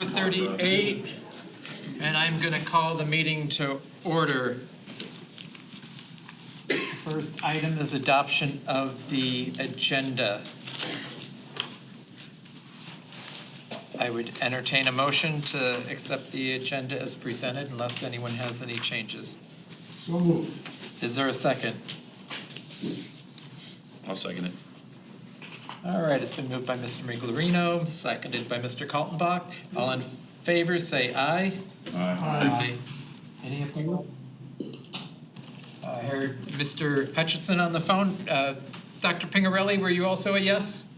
4:38, and I'm going to call the meeting to order. First item is adoption of the agenda. I would entertain a motion to accept the agenda as presented unless anyone has any changes. So moved. Is there a second? I'll second it. All right, it's been moved by Mr. Miglerino, seconded by Mr. Kaltenbach. All in favor, say aye. Aye. Any opposed? I heard Mr. Hutchinson on the phone. Dr. Pingarelli, were you also a yes?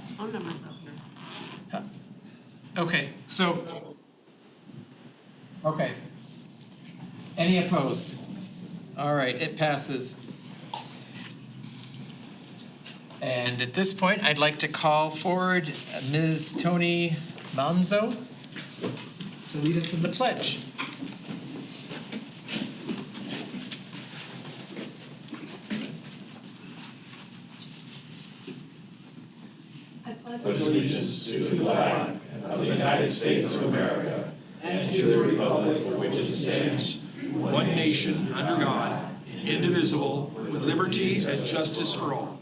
His phone number's up here. Okay, so, okay. Any opposed? All right, it passes. And at this point, I'd like to call forward Ms. Tony Manzo to lead us in the pledge. Pledge allegiance to the flag of the United States of America and to the republic for which it stands, one nation, under God, indivisible, with liberty and justice for all.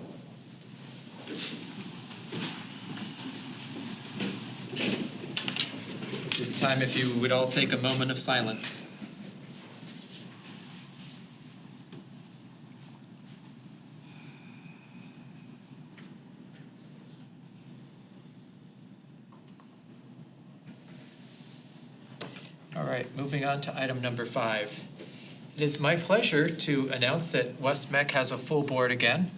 This time, if you would all take a moment of silence. All right, moving on to item number 5. It is my pleasure to announce that West-MEC has a full board again,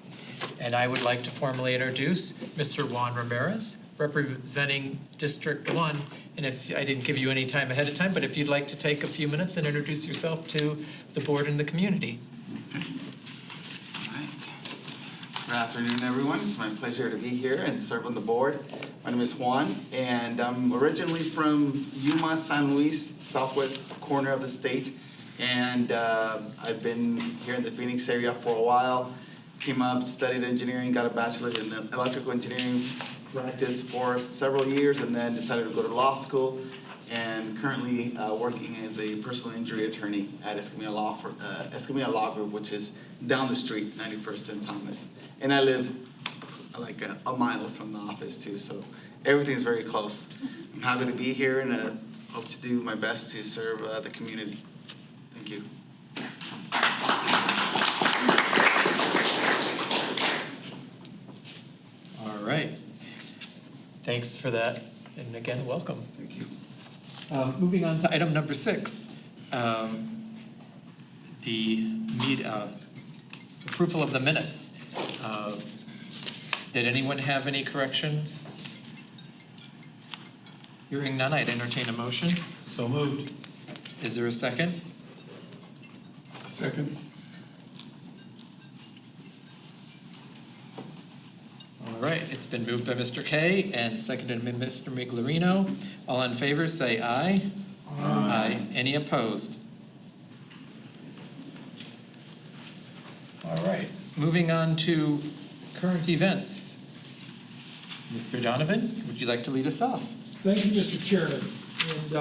and I would like to formally introduce Mr. Juan Ramirez, representing District 1. And if I didn't give you any time ahead of time, but if you'd like to take a few minutes and introduce yourself to the board and the community. All right. Good afternoon, everyone. It's my pleasure to be here and serve on the board. My name is Juan, and I'm originally from Yuma, San Luis, southwest corner of the state. And I've been here in the Phoenix area for a while. Came up, studied engineering, got a bachelor's in electrical engineering, practiced for several years, and then decided to go to law school. And currently working as a personal injury attorney at Escamilla Law Group, which is down the street, 91st and Thomas. And I live like a mile from the office too, so everything's very close. I'm happy to be here and hope to do my best to serve the community. Thank you. All right. Thanks for that. And again, welcome. Thank you. Moving on to item number 6, the approval of the minutes. Did anyone have any corrections? Hearing none, I'd entertain a motion. So moved. Is there a second? Second. All right, it's been moved by Mr. Kay and seconded by Mr. Miglerino. All in favor, say aye. Aye. Any opposed? All right, moving on to current events. Mr. Donovan, would you like to lead us off? Thank you, Mr. Chairman. And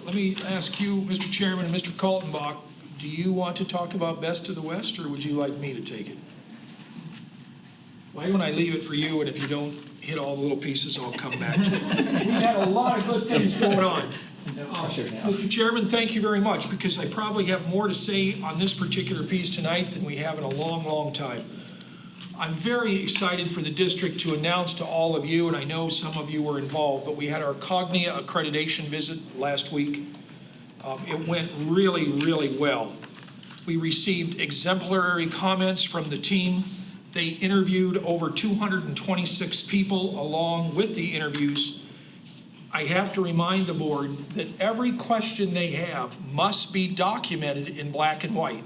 let me ask you, Mr. Chairman and Mr. Kaltenbach, do you want to talk about Best of the West, or would you like me to take it? Why don't I leave it for you, and if you don't hit all the little pieces, I'll come back to it. We had a lot of good things going on. Mr. Chairman, thank you very much, because I probably have more to say on this particular piece tonight than we have in a long, long time. I'm very excited for the district to announce to all of you, and I know some of you were involved, but we had our Cognia accreditation visit last week. It went really, really well. We received exemplary comments from the team. They interviewed over 226 people along with the interviews. I have to remind the board that every question they have must be documented in black and white.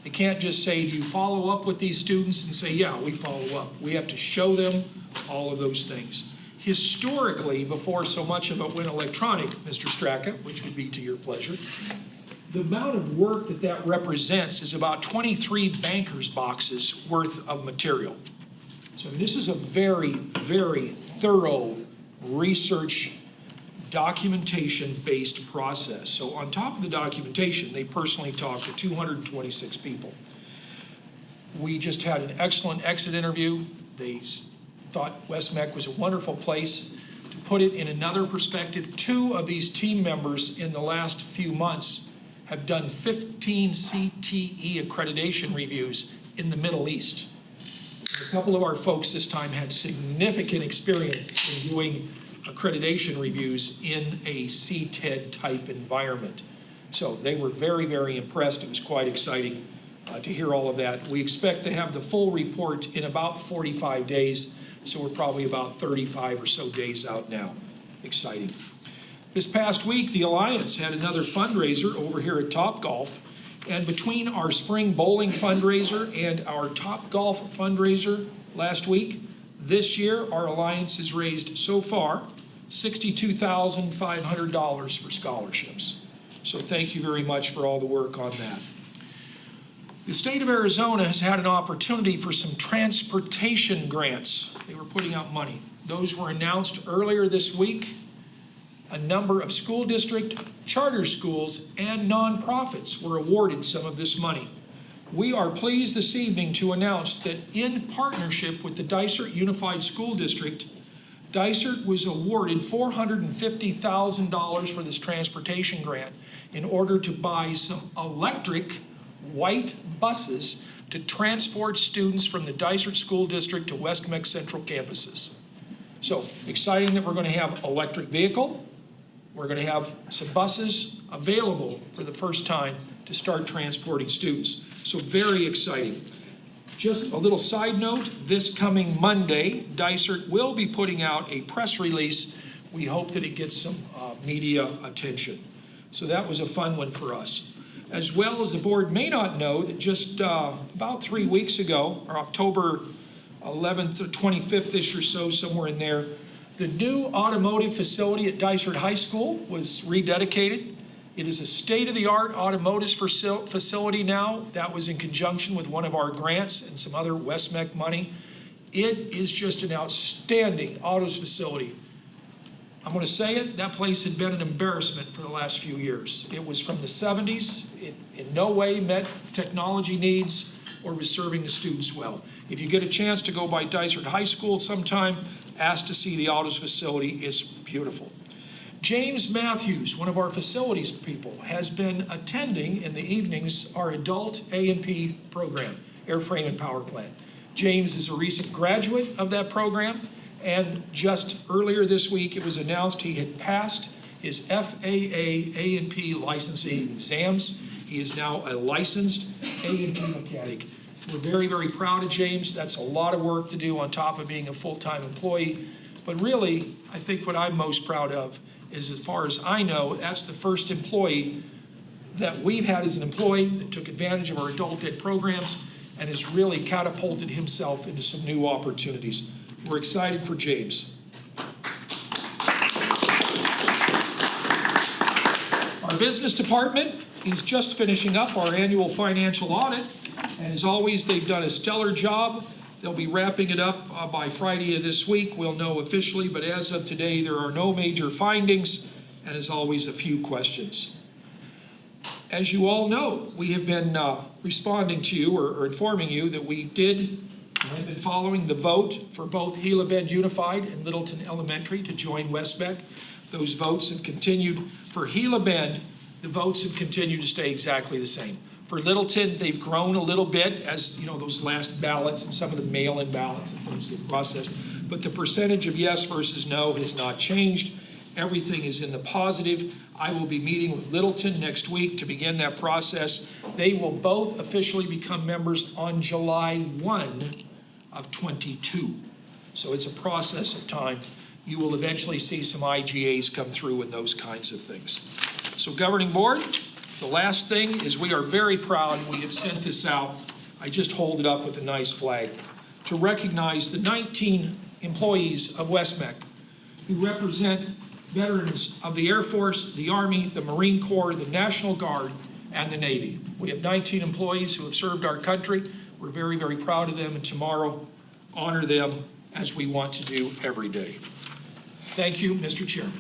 They can't just say, do you follow up with these students, and say, yeah, we follow up. We have to show them all of those things. Historically, before so much of it went electronic, Mr. Straka, which would be to your pleasure, the amount of work that represents is about 23 banker's boxes worth of material. So I mean, this is a very, very thorough research documentation-based process. So on top of the documentation, they personally talked to 226 people. We just had an excellent exit interview. They thought West-MEC was a wonderful place. To put it in another perspective, 2 of these team members in the last few months have done 15 CTE accreditation reviews in the Middle East. A couple of our folks this time had significant experience in doing accreditation reviews in a CTED type environment. So they were very, very impressed. It was quite exciting to hear all of that. We expect to have the full report in about 45 days, so we're probably about 35 or so days out now. Exciting. This past week, the Alliance had another fundraiser over here at Topgolf, and between our spring bowling fundraiser and our Topgolf fundraiser last week, this year our Alliance has raised so far $62,500 for scholarships. So thank you very much for all the work on that. The state of Arizona has had an opportunity for some transportation grants. They were putting out money. Those were announced earlier this week. A number of school district, charter schools, and nonprofits were awarded some of this money. We are pleased this evening to announce that in partnership with the Dysert Unified School District, Dysert was awarded $450,000 for this transportation grant in order to buy some electric white buses to transport students from the Dysert School District to West-MEC Central campuses. So exciting that we're going to have electric vehicle. We're going to have some buses available for the first time to start transporting students. So very exciting. Just a little side note, this coming Monday, Dysert will be putting out a press release. We hope that it gets some media attention. So that was a fun one for us. As well as the board may not know that just about 3 weeks ago, or October 11th or 25th-ish or so, somewhere in there, the new automotive facility at Dysert High School was rededicated. It is a state-of-the-art automotive facility now. That was in conjunction with one of our grants and some other West-MEC money. It is just an outstanding autos facility. I'm going to say it, that place had been an embarrassment for the last few years. It was from the 70s. It in no way met technology needs or was serving the students well. If you get a chance to go by Dysert High School sometime, ask to see the autos facility. It's beautiful. James Matthews, one of our facilities people, has been attending in the evenings our adult A&P program, Airframe and Power Plant. James is a recent graduate of that program, and just earlier this week it was announced he had passed his FAA A&P licensing exams. He is now a licensed A&P mechanic. We're very, very proud of James. That's a lot of work to do on top of being a full-time employee. But really, I think what I'm most proud of is, as far as I know, that's the first employee that we've had as an employee that took advantage of our adult ed programs and has really catapulted himself into some new opportunities. We're excited for James. Our business department is just finishing up our annual financial audit, and as always, they've done a stellar job. They'll be wrapping it up by Friday of this week. We'll know officially, but as of today, there are no major findings, and as always, a few questions. As you all know, we have been responding to you or informing you that we have been following the vote for both Gila Bend Unified and Littleton Elementary to join West-MEC. Those votes have continued. For Gila Bend, the votes have continued to stay exactly the same. For Littleton, they've grown a little bit as, you know, those last ballots and some of the mail-in ballots and things get processed. But the percentage of yes versus no has not changed. Everything is in the positive. I will be meeting with Littleton next week to begin that process. They will both officially become members on July 1 of 22. So it's a process of time. You will eventually see some IGAs come through and those kinds of things. So governing board, the last thing is we are very proud. We have sent this out. I just hold it up with a nice flag to recognize the 19 employees of West-MEC who represent veterans of the Air Force, the Army, the Marine Corps, the National Guard, and the Navy. We have 19 employees who have served our country. We're very, very proud of them, and tomorrow honor them as we want to do every day. Thank you, Mr. Chairman.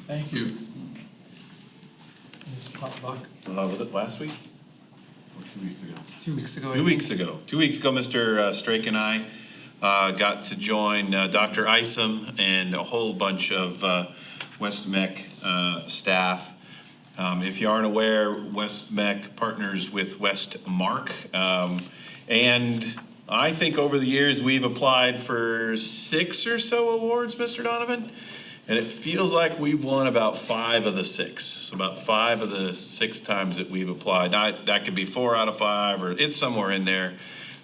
Thank you. Mr. Kaltenbach? Was it last week? Or 2 weeks ago. 2 weeks ago. I 2 think. weeks ago. 2 weeks ago, Mr. Strake and I got to join Dr. Isom and a whole bunch of West-MEC staff. If you aren't aware, West-MEC partners with West-MEC. And I think over the years, we've applied for 6 or so awards, Mr. Donovan. And it feels like we've won about 5 of the 6. So about 5 of the 6 times that we've applied. Now, that could be 4 out of 5, or it's somewhere in there.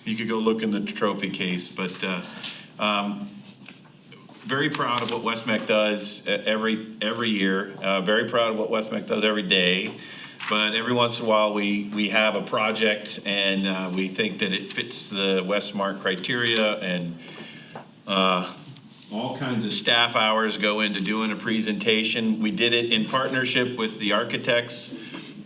You could go look in the trophy case. But very proud of what West-MEC does every year. Very proud of what West-MEC does every day. But every once in a while, we have a project, and we think that it fits the West-MEC criteria, and all kinds of staff hours go into doing a presentation. We did it in partnership with the architects,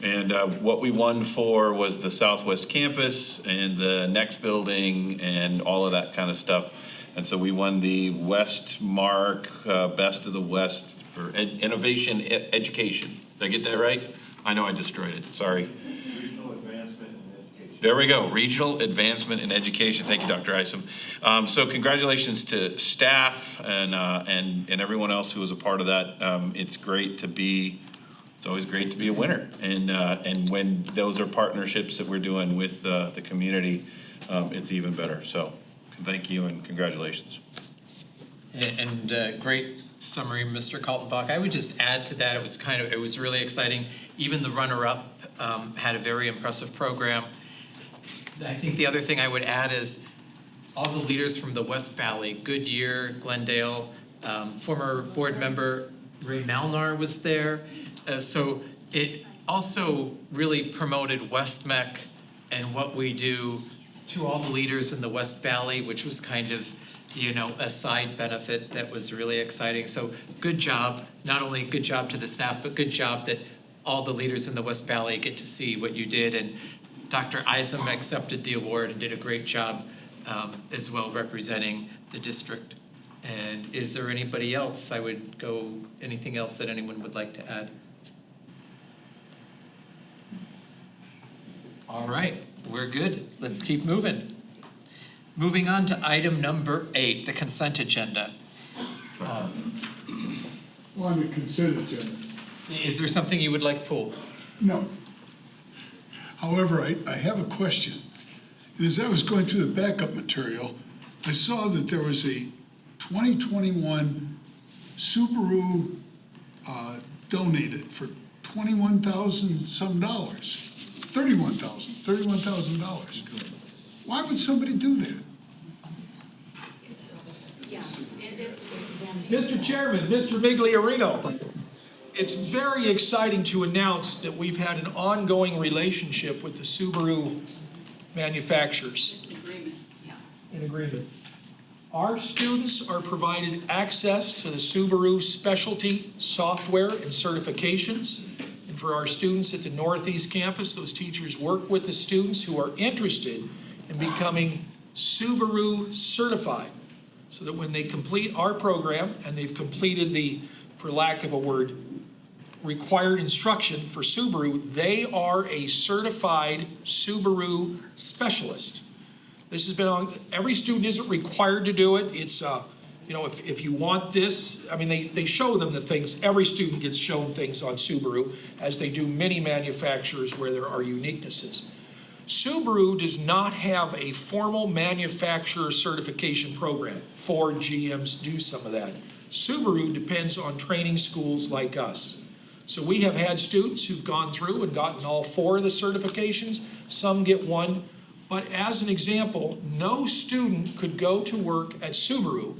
and what we won for was the Southwest Campus and the next building and all of that kind of stuff. And so we won the West-MEC Best of the West for Innovation Education. Did I get that right? I know I destroyed it, sorry. Regional Advancement in Education. There we go, Regional Advancement in Education. Thank you, Dr. Isom. So congratulations to staff and everyone else who was a part of that. It's always great to be a winner. And when those are partnerships that we're doing with the community, it's even better. So thank you and congratulations. And great summary, Mr. Kaltenbach. I would just add to that, it was really exciting. Even the runner-up had a very impressive program. I think the other thing I would add is all the leaders from the West Valley, Goodyear, Glendale, former board member Ray Malnar was there. So it also really promoted West-MEC and what we do to all the leaders in the West Valley, which was kind of, a side benefit that was really exciting. So good job, not only good job to the staff, but good job that all the leaders in the West Valley get to see what you did. And Dr. Isom accepted the award and did a great job as well representing the district. And is there anybody else? Anything else that anyone would like to add? All right, we're good. Let's keep moving. Moving on to item number 8, the consent agenda. On the consent agenda. Is there something you would like pulled? No. However, I have a question. As I was going through the backup material, I saw that there was a 2021 Subaru donated for $21,000 some dollars. $31,000. Why would somebody do that? Mr. Chairman, Mr. Migliarino, it's very exciting to announce that we've had an ongoing relationship with the Subaru manufacturers. In agreement. Our students are provided access to the Subaru specialty software and certifications. And for our students at the Northeast campus, those teachers work with the students who are interested in becoming Subaru certified, so that when they complete our program and they've completed the, for lack of a word, required instruction for Subaru, they are a certified Subaru specialist. This has been on, every student isn't required to do it. It's, if you want this, they show them the things, every student gets shown things on Subaru, as they do many manufacturers where there are uniquenesses. Subaru does not have a formal manufacturer certification program. Ford, GMs do some of that. Subaru depends on training schools like us. So we have had students who've gone through and gotten all 4 of the certifications. Some get 1. But as an example, no student could go to work at Subaru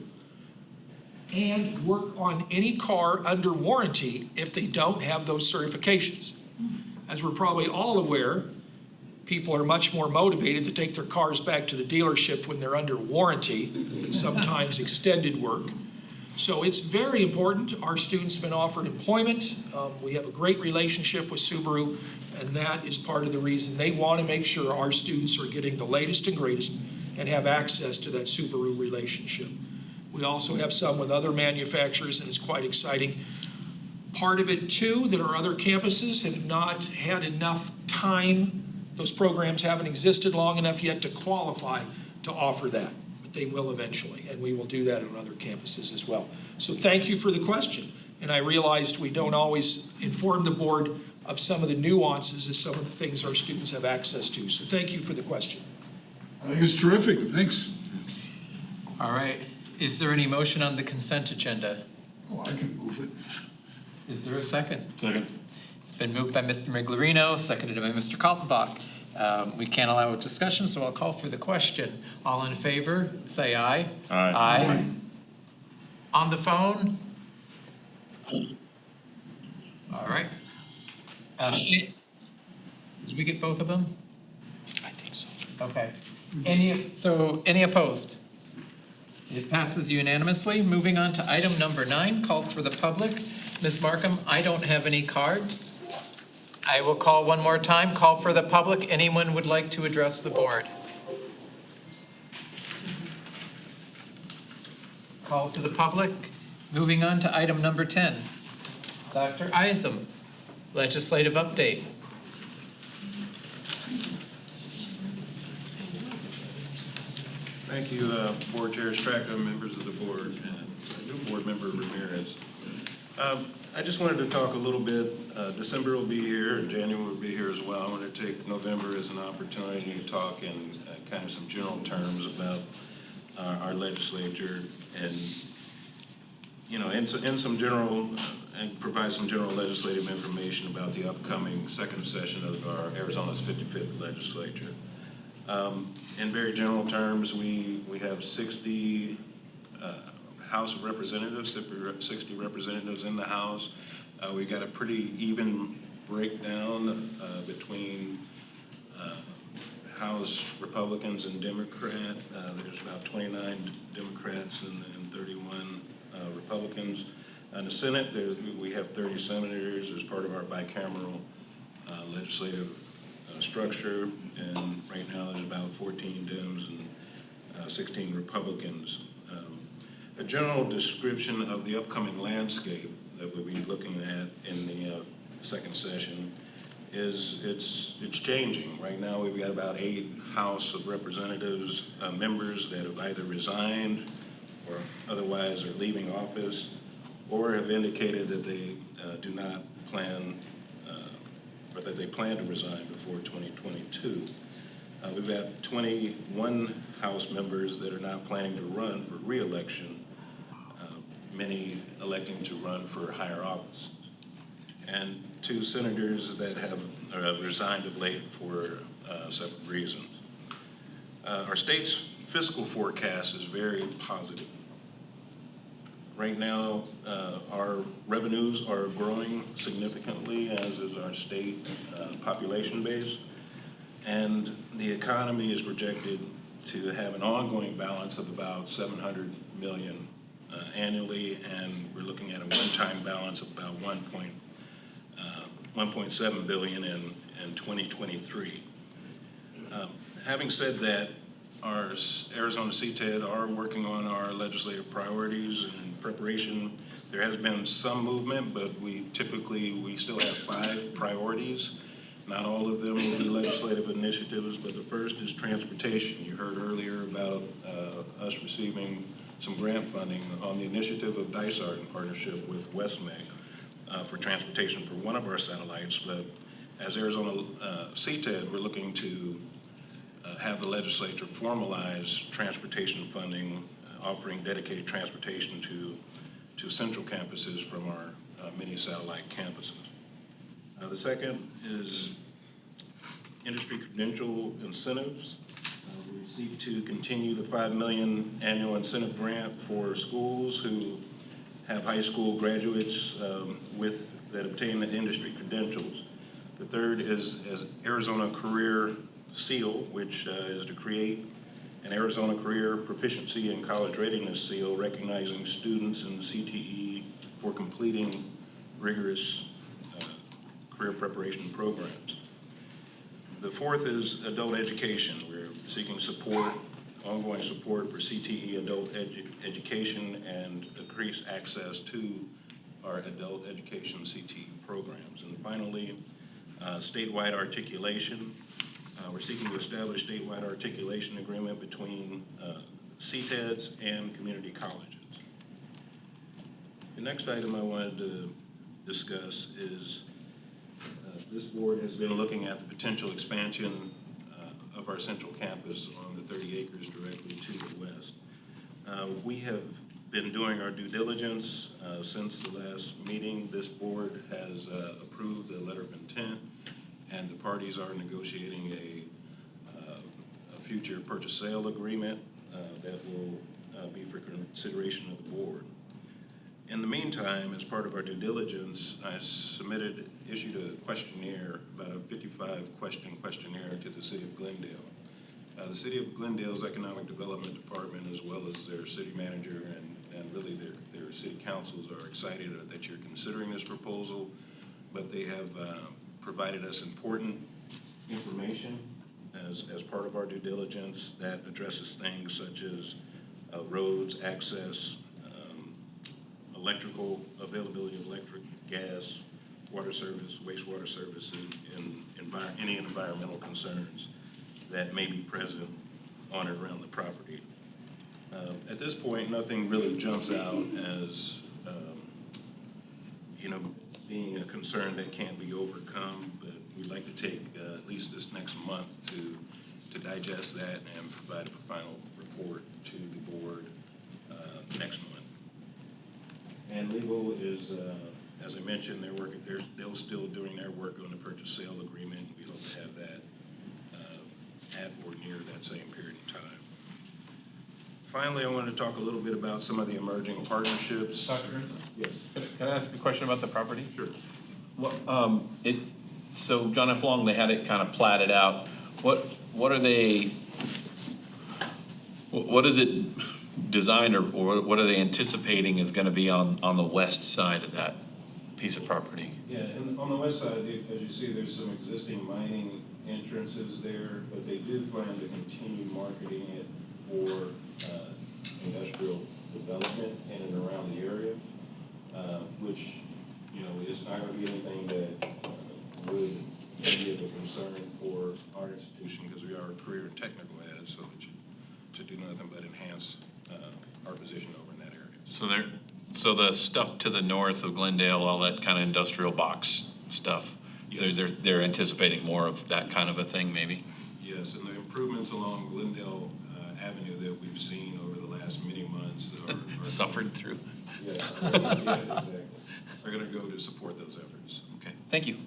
and work on any car under warranty if they don't have those certifications. As we're probably all aware, people are much more motivated to take their cars back to the dealership when they're under warranty than sometimes extended work. So it's very important. Our students have been offered employment. We have a great relationship with Subaru, and that is part of the reason they want to make sure our students are getting the latest and greatest and have access to that Subaru relationship. We also have some with other manufacturers, and it's quite exciting. Part of it too, that our other campuses have not had enough time, those programs haven't existed long enough yet to qualify to offer that, but they will eventually, and we will do that on other campuses as well. So thank you for the question, and I realized we don't always inform the board of some of the nuances of some of the things our students have access to, so thank you for the question. I think it's terrific, thanks. All right. Is there any motion on the consent agenda? Oh, I can move it. Is there a second? Second. It's been moved by Mr. Miglerino, seconded by Mr. Kaltenbach. We can't allow a discussion, so I'll call for the question. All in favor, say aye. Aye. Aye. On the phone? All right. Did we get both of them? I think so. Okay. Any opposed? It passes unanimously. Moving on to item number 9, called for the public. Ms. Markham, I don't have any cards. I will call one more time, call for the public. Anyone would like to address the board? Call to the public. Moving on to item number 10. Dr. Isom, legislative update. Thank you, Board Chair Straka, members of the board, and new board member Ramirez. I just wanted to talk a little bit. December will be here, and January will be here as well. I want to take November as an opportunity to talk in kind of some general terms about our legislature, and in some general and provide some general legislative information about the upcoming second session of our Arizona's 55th legislature. In very general terms, we have 60 House of Representatives, 60 representatives in the House. We got a pretty even breakdown between House Republicans and Democrat. There's about 29 Democrats and 31 Republicans. In the Senate, we have 30 senators as part of our bicameral legislative structure, and right now there's about 14 Dems and 16 Republicans. A general description of the upcoming landscape that we'll be looking at in the second session is it's changing. Right now we've got about 8 House of Representatives members that have either resigned or otherwise are leaving office or have indicated that they do not plan or that they plan to resign before 2022. We've got 21 House members that are not planning to run for re-election, many electing to run for higher office, and 2 senators that have resigned of late for separate reasons. Our state's fiscal forecast is very positive. Right now, our revenues are growing significantly, as is our state population base, and the economy is projected to have an ongoing balance of about $700 million annually, and we're looking at a one-time balance of about $1.7 billion in 2023. Having said that, our Arizona CTED are working on our legislative priorities and in preparation. There has been some movement, but we still have 5 priorities. Not all of them will be legislative initiatives, but the first is transportation. You heard earlier about us receiving some grant funding on the initiative of Dysert in partnership with West-MEC for transportation for one of our satellites. But as Arizona CTED, we're looking to have the legislature formalize transportation funding, offering dedicated transportation to central campuses from our many satellite campuses. The second is industry credential incentives. We seek to continue the $5 million annual incentive grant for schools who have high school graduates that obtain the industry credentials. The third is Arizona Career Seal, which is to create an Arizona Career Proficiency and College Readiness Seal, recognizing students in the CTE for completing rigorous career preparation programs. The fourth is adult education. We're seeking support ongoing support for CTE adult education and increase access to our adult education CTE programs. And finally, statewide articulation. We're seeking to establish statewide articulation agreement between CTEDs and community colleges. The next item I wanted to discuss is this board has been looking at the potential expansion of our central campus on the 30 acres directly to the west. We have been doing our due diligence since the last meeting. This board has approved the letter of intent, and the parties are negotiating a future purchase sale agreement that will be for consideration of the board. In the meantime, as part of our due diligence, I issued a questionnaire, about a 55-question questionnaire to the City of Glendale. The City of Glendale's Economic Development Department, as well as their city manager and really their city councils, are excited that you're considering this proposal, but they have provided us important information as part of our due diligence that addresses things such as roads, access, electrical availability of electric, gas, water service, wastewater services, and any environmental concerns that may be present on or around the property. At this point, nothing really jumps out as being a concern that can't be overcome, but we'd like to take at least this next month to digest that and provide a final report to the board next month. And legal is, as I mentioned, they're still doing their work on the purchase sale agreement. We hope to have that at or near that same period of time. Finally, I wanted to talk a little bit about some of the emerging partnerships. Dr. Grinson? Yes. Can I ask a question about the property? Sure. So John F. Long, they had it kind of platted out. What is it designed, or what are they anticipating is going to be on the west side of that piece of property? Yeah, and on the west side, as you see, there's some existing mining entrances there, but they do plan to continue marketing it for industrial development in and around the area, which, is not going to be anything that would be of a concern for our institution, because we are a career and technical ed, so it should do nothing but enhance our position over in that area. So the stuff to the north of Glendale, all that kind of industrial box stuff, Yes. they're anticipating more of that kind of a thing, maybe? Yes, and the improvements along Glendale Avenue that we've seen over the last many months are Suffered through. Yes, exactly. Are going to go to support those efforts. Okay, thank you.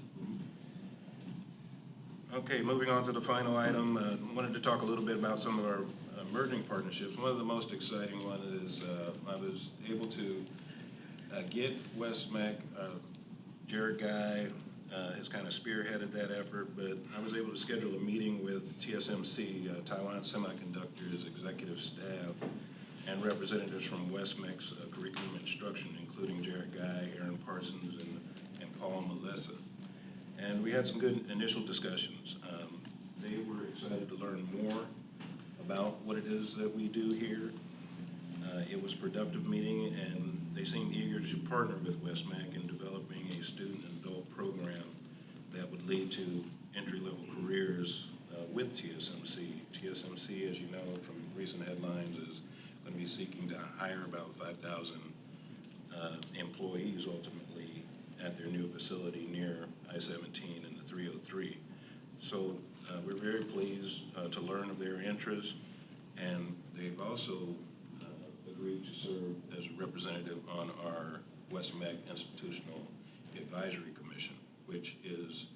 Okay, moving on to the final item, wanted to talk a little bit about some of our emerging partnerships. One of the most exciting one is I was able to get West-MEC, Jared Guy has kind of spearheaded that effort, but I was able to schedule a meeting with Tsmc, Taiwan Semiconductor's executive staff, and representatives from West-MEC's curriculum instruction, including Jared Guy, Aaron Parsons, and Paul Melissa. And we had some good initial discussions. They were excited to learn more about what it is that we do here. It was a productive meeting, and they seemed eager to partner with West-MEC in developing a student and adult program that would lead to entry-level careers with TSMC. TSMC, as you know from recent headlines, is going to be seeking to hire about 5,000 employees ultimately at their new facility near I-17 and the 303. So we're very pleased to learn of their interest, and they've also agreed to serve as a representative on our West-MEC Institutional Advisory Commission, which is,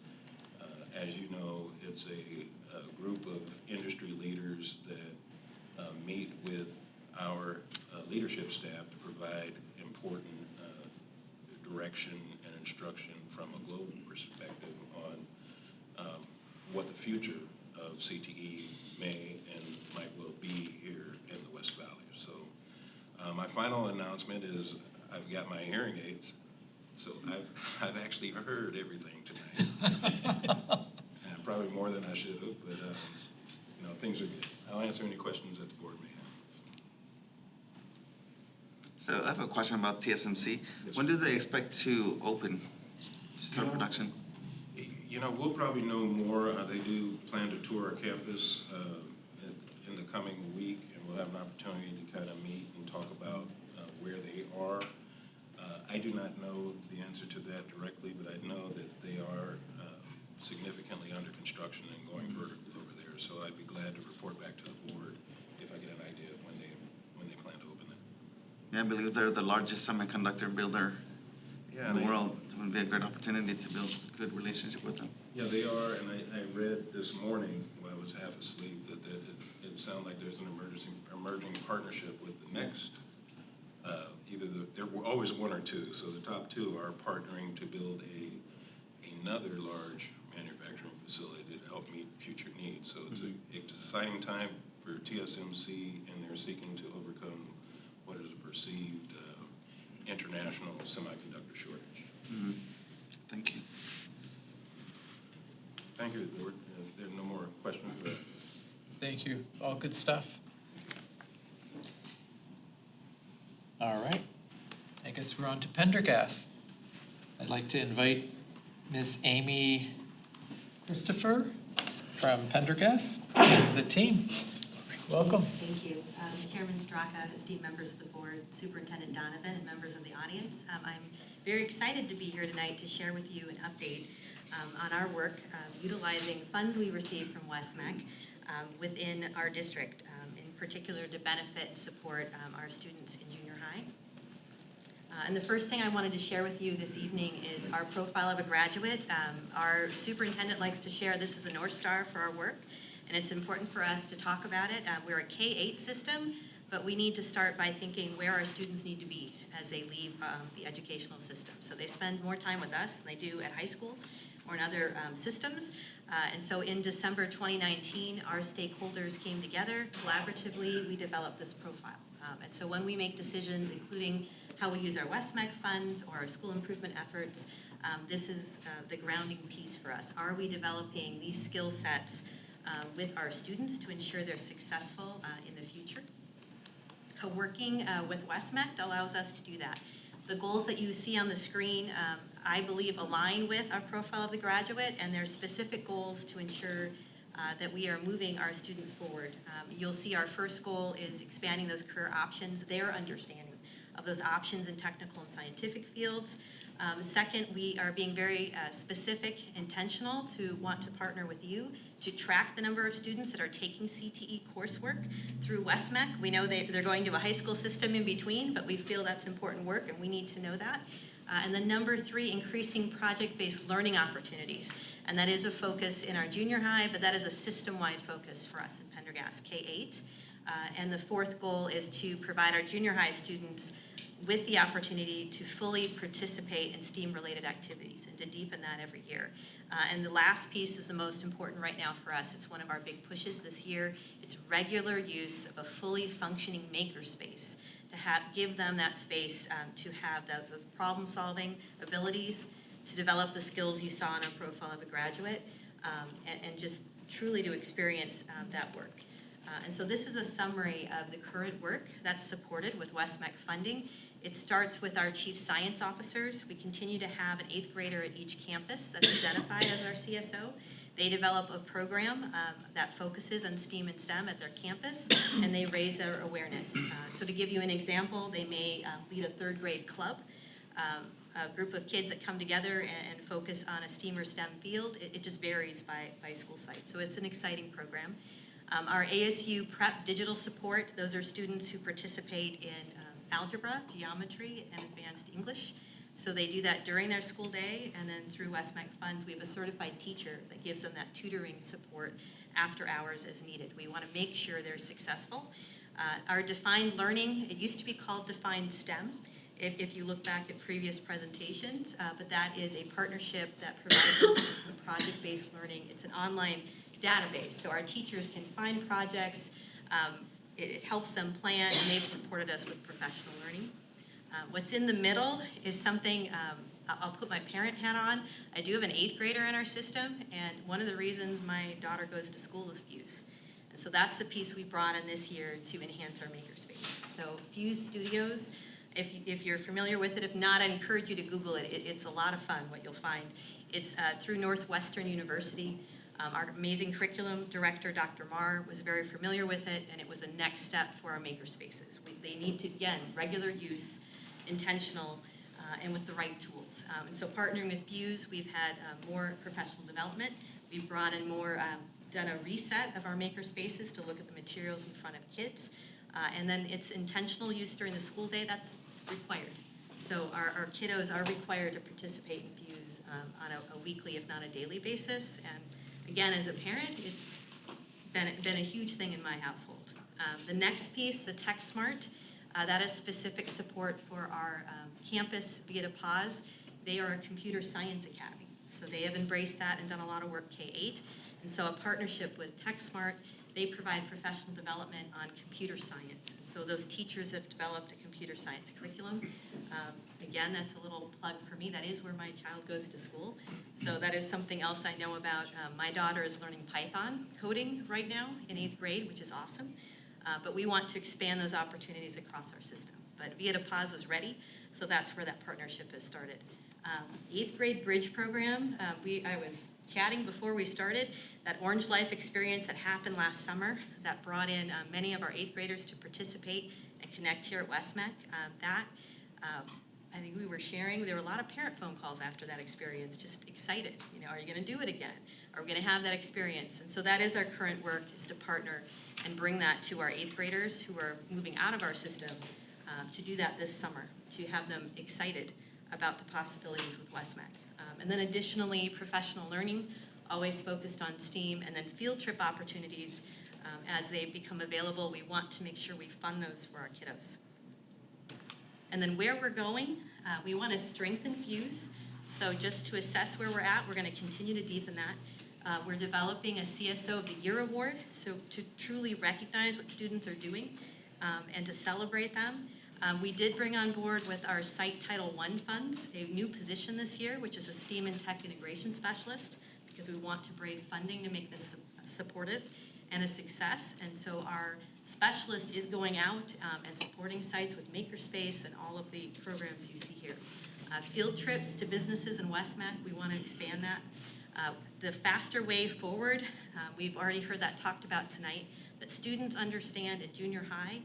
as you know, it's a group of industry leaders that meet with our leadership staff to provide important direction and instruction from a global perspective on what the future of CTE may and might well be here in the West Valley. So my final announcement is I've got my hearing aids, so I've actually heard everything tonight. And probably more than I should have, but things are good. I'll answer any questions that the board may have. So I have a question about TSMC. Yes, When sir. do they expect to open, start You know, production? We'll probably know more. They do plan to tour our campus in the coming week, and we'll have an opportunity to kind of meet and talk about where they are. I do not know the answer to that directly, but I know that they are significantly under construction and going vertical over there. So I'd be glad to report back to the board if I get an idea of when they plan to open it. Yeah, I believe they're the largest semiconductor builder Yeah, in the world. It would be a great opportunity to build a good relationship with them. Yeah, they are, and I read this morning while I was half asleep that it sounded like there's an emerging partnership with the next, there were always one or two, so the top two are partnering to build another large manufacturing facility to help meet future needs. So it's an exciting time for TSMC, and they're seeking to overcome what is a perceived international semiconductor shortage. Thank you. Thank you, board. If there are no more questions, Thank you. All good stuff. All right. I guess we're on to Pendergast. I'd like to invite Ms. Amy Christopher from Pendergast and the team. Welcome. Thank you. Chairman Straka, esteemed members of the board, Superintendent Donovan, and members of the audience. I'm very excited to be here tonight to share with you an update on our work utilizing funds we received from West-MEC within our district, in particular to benefit and support our students in junior high. And the first thing I wanted to share with you this evening is our profile of a graduate. Our superintendent likes to share this is the North Star for our work, and it's important for us to talk about it. We're a K-8 system, but we need to start by thinking where our students need to be as they leave the educational system. So they spend more time with us than they do at high schools or in other systems. And so in December 2019, our stakeholders came together collaboratively. We developed this profile. And so when we make decisions, including how we use our West-MEC funds or our school improvement efforts, this is the grounding piece for us. Are we developing these skill sets with our students to ensure they're successful in the future? Working with West-MEC allows us to do that. The goals that you see on the screen, I believe, align with our profile of the graduate, and there's specific goals to ensure that we are moving our students forward. You'll see our first goal is expanding those career options, their understanding of those options in technical and scientific fields. Second, we are being very specific, intentional to want to partner with you to track the number of students that are taking CTE coursework through West-MEC. We know they're going to a high school system in between, but we feel that's important work and we need to know that. And then number three, increasing project-based learning opportunities. And that is a focus in our junior high, but that is a system-wide focus for us in Pendergast K-8. And the fourth goal is to provide our junior high students with the opportunity to fully participate in STEAM-related activities and to deepen that every year. And the last piece is the most important right now for us. It's one of our big pushes this year. It's regular use of a fully functioning makerspace to give them that space to have those problem-solving abilities, to develop the skills you saw in our profile of a graduate, and just truly to experience that work. And so this is a summary of the current work that's supported with West-MEC funding. It starts with our chief science officers. We continue to have an 8th grader at each campus that's identified as our CSO. They develop a program that focuses on STEAM and STEM at their campus, and they raise their awareness. So to give you an example, they may lead a 3rd grade club, a group of kids that come together and focus on a STEAM or STEM field. It just varies by school site. So it's an exciting program. Our ASU prep digital support, those are students who participate in algebra, geometry, and advanced English. So they do that during their school day, and then through West-MEC funds, we have a certified teacher that gives them that tutoring support after hours as needed. We want to make sure they're successful. Our defined learning, it used to be called defined STEM, if you look back at previous presentations, but that is a partnership that provides us with project-based learning. It's an online database, so our teachers can find projects, it helps them plan, and they've supported us with professional learning. What's in the middle is something, I'll put my parent hat on. I do have an 8th grader in our system, and one of the reasons my daughter goes to school is views. And so that's the piece we brought in this year to enhance our makerspace. So Fuse Studios, if you're familiar with it, if not, I encourage you to Google it. It's a lot of fun, what you'll find. It's through Northwestern University. Our amazing curriculum director, Dr. Marr, was very familiar with it, and it was a next step for our makerspaces. They need to, again, regular use, intentional, and with the right tools. And so partnering with Fuse, we've had more professional development. We've brought in more, done a reset of our makerspaces to look at the materials in front of kids. And then it's intentional use during the school day, that's required. So our kiddos are required to participate in Fuse on a weekly, if not a daily basis. And again, as a parent, it's been a huge thing in my household. The next piece, the TechSmart, that is specific support for our campus via Pause. They are a computer science academy. So they have embraced that and done a lot of work K-8. And so a partnership with TechSmart, they provide professional development on computer science. And so those teachers have developed a computer science curriculum. Again, that's a little plug for me. That is where my child goes to school. So that is something else I know about. My daughter is learning Python coding right now in 8th grade, which is awesome. But we want to expand those opportunities across our system. But Via Pause was ready, so that's where that partnership has started. 8th grade bridge program, I was chatting before we started, that Orange Life experience that happened last summer that brought in many of our 8th graders to participate and connect here at West-MEC. I think we were sharing, there were a lot of parent phone calls after that experience, just excited. You know, are you gonna do it again? Are we gonna have that experience? And so that is our current work, is to partner and bring that to our 8th graders who are moving out of our system, to do that this summer, to have them excited about the possibilities with West-MEC. And then additionally, professional learning, always focused on STEAM, and then field trip opportunities as they become available. We want to make sure we fund those for our kiddos. And then where we're going, we want to strengthen Fuse. So just to assess where we're at, we're going to continue to deepen that. We're developing a CSO of the Year Award, so to truly recognize what students are doing and to celebrate them. We did bring on board with our site Title I funds a new position this year, which is a STEAM and Tech Integration Specialist, because we want to braid funding to make this supportive and a success. And so our specialist is going out and supporting sites with Makerspace and all of the programs you see here. Field trips to businesses in West-MEC, we want to expand that. The faster way forward, we've already heard that talked about tonight, that students understand at junior high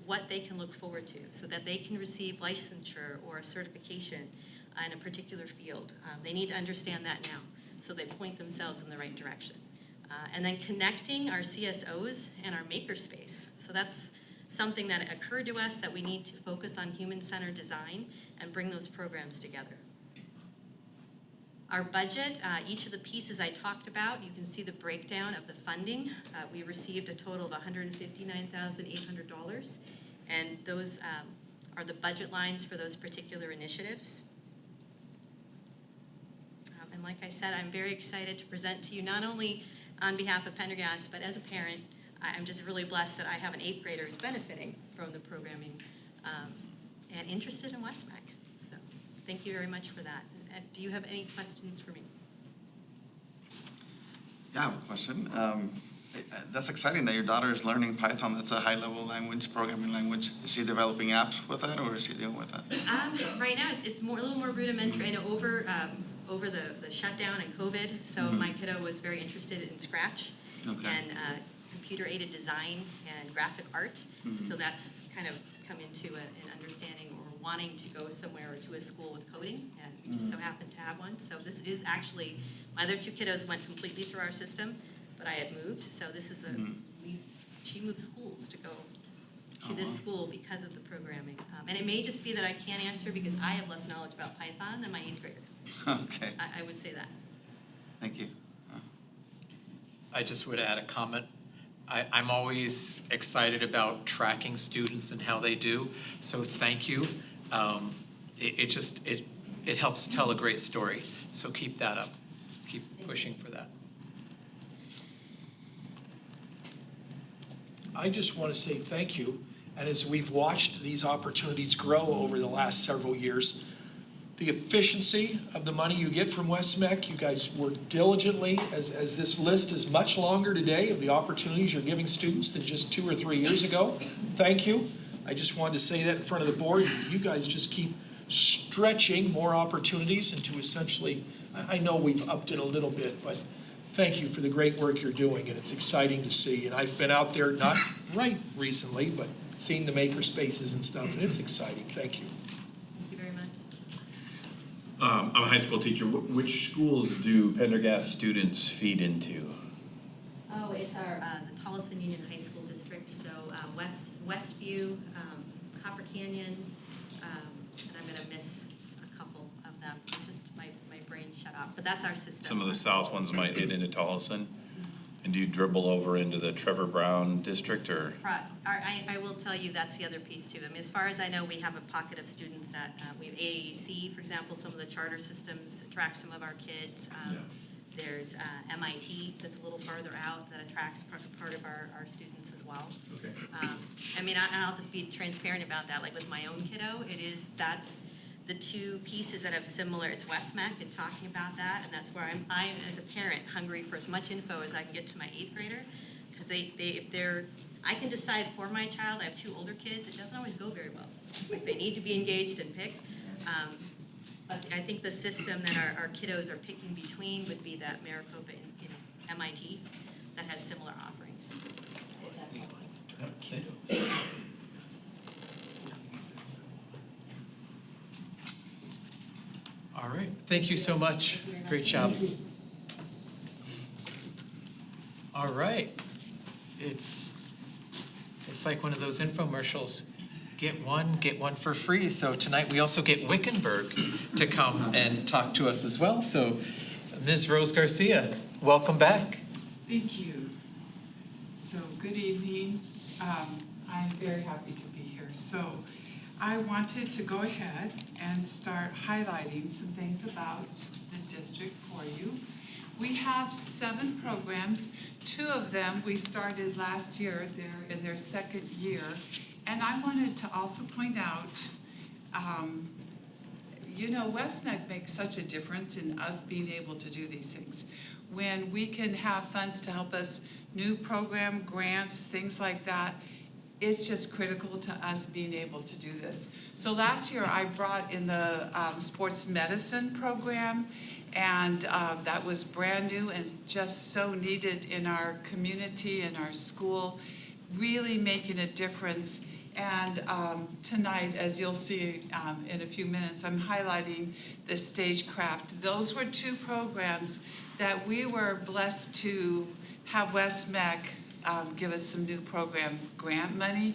what they can look forward to so that they can receive licensure or a certification in a particular field. They need to understand that now so they point themselves in the right direction. And then connecting our CSOs and our makerspace. So that's something that occurred to us, that we need to focus on human-centered design and bring those programs together. Our budget, each of the pieces I talked about, you can see the breakdown of the funding. We received a total of $159,800, and those are the budget lines for those particular initiatives. And like I said, I'm very excited to present to you, not only on behalf of Pendergast, but as a parent, I'm just really blessed that I have an 8th grader who's benefiting from the programming and interested in West-MEC. So thank you very much for that. Do you have any questions for me? Yeah, I have a question. That's exciting that your daughter is learning Python. That's a high-level language, programming language. Is she developing apps with that, or is she dealing with that? Right now, it's a little more rudimentary. I know over the shutdown and COVID, so my kiddo was very interested in Scratch and computer-aided design and graphic art. So that's kind of come into an understanding or wanting to go somewhere or to a school with coding, and we just so happened to have one. So this is actually, my other 2 kiddos went completely through our system, but I had moved, so this is she moved schools to go to this school because of the programming. And it may just be that I can't answer because I have less knowledge about Python than my 8th grader. Okay. I would say that. Thank you. I just would add a comment. I'm always excited about tracking students and how they do, so thank you. It helps tell a great story, so keep that up. Keep pushing for that. I just want to say thank you. And as we've watched these opportunities grow over the last several years, the efficiency of the money you get from West-MEC. You guys work diligently, as this list is much longer today of the opportunities you're giving students than just 2 or 3 years ago. Thank you. I just wanted to say that in front of the board. You guys just keep stretching more opportunities into essentially, I know we've upped it a little bit, but thank you for the great work you're doing, and it's exciting to see. And I've been out there, not right recently, but seeing the maker spaces and stuff, and it's exciting. Thank you. Thank you very much. I'm a high school teacher. Which schools do Pendergast students feed into? Oh, it's our, the Tolleson Union High School District, so Westview, Copper Canyon, and I'm gonna miss a couple of them. It's just my brain shut off, but that's our system. Some of the south ones might hit into Tolleson. And do you dribble over into the Trevor Brown district, or? I will tell you, that's the other piece too. I mean, as far as I know, we have a pocket of students that, we have AAC, for example, some of the charter systems attract some of our kids. There's MIT that's a little farther out that attracts part of our students as well. Okay. I mean, and I'll just be transparent about that, like with my own kiddo, that's the two pieces that have similar, it's West-MEC and talking about that, and that's where I'm as a parent hungry for as much info as I can get to my 8th grader, because I can decide for my child. I have 2 older kids. It doesn't always go very well. Like, they need to be engaged and pick. But I think the system that our kiddos are picking between would be that Maricopa and MIT that has similar offerings. All right, thank you so much. Great job. All right, it's like one of those infomercials. Get one for free. So tonight we also get Wickenburg to come and talk to us as well. So Ms. Rose Garcia, welcome back. Thank you. So good evening. I'm very happy to be here. So I wanted to go ahead and start highlighting some things about the district for you. We have 7 programs. 2 of them we started last year. They're in their 2nd year. And I wanted to also point out, West-MEC makes such a difference in us being able to do these things. When we can have funds to help us, new program grants, things like that, it's just critical to us being able to do this. So last year I brought in the sports medicine program, and that was brand new and just so needed in our community and our school, really making a difference. And tonight, as you'll see in a few minutes, I'm highlighting the stagecraft. Those were 2 programs that we were blessed to have West-MEC give us some new program grant money.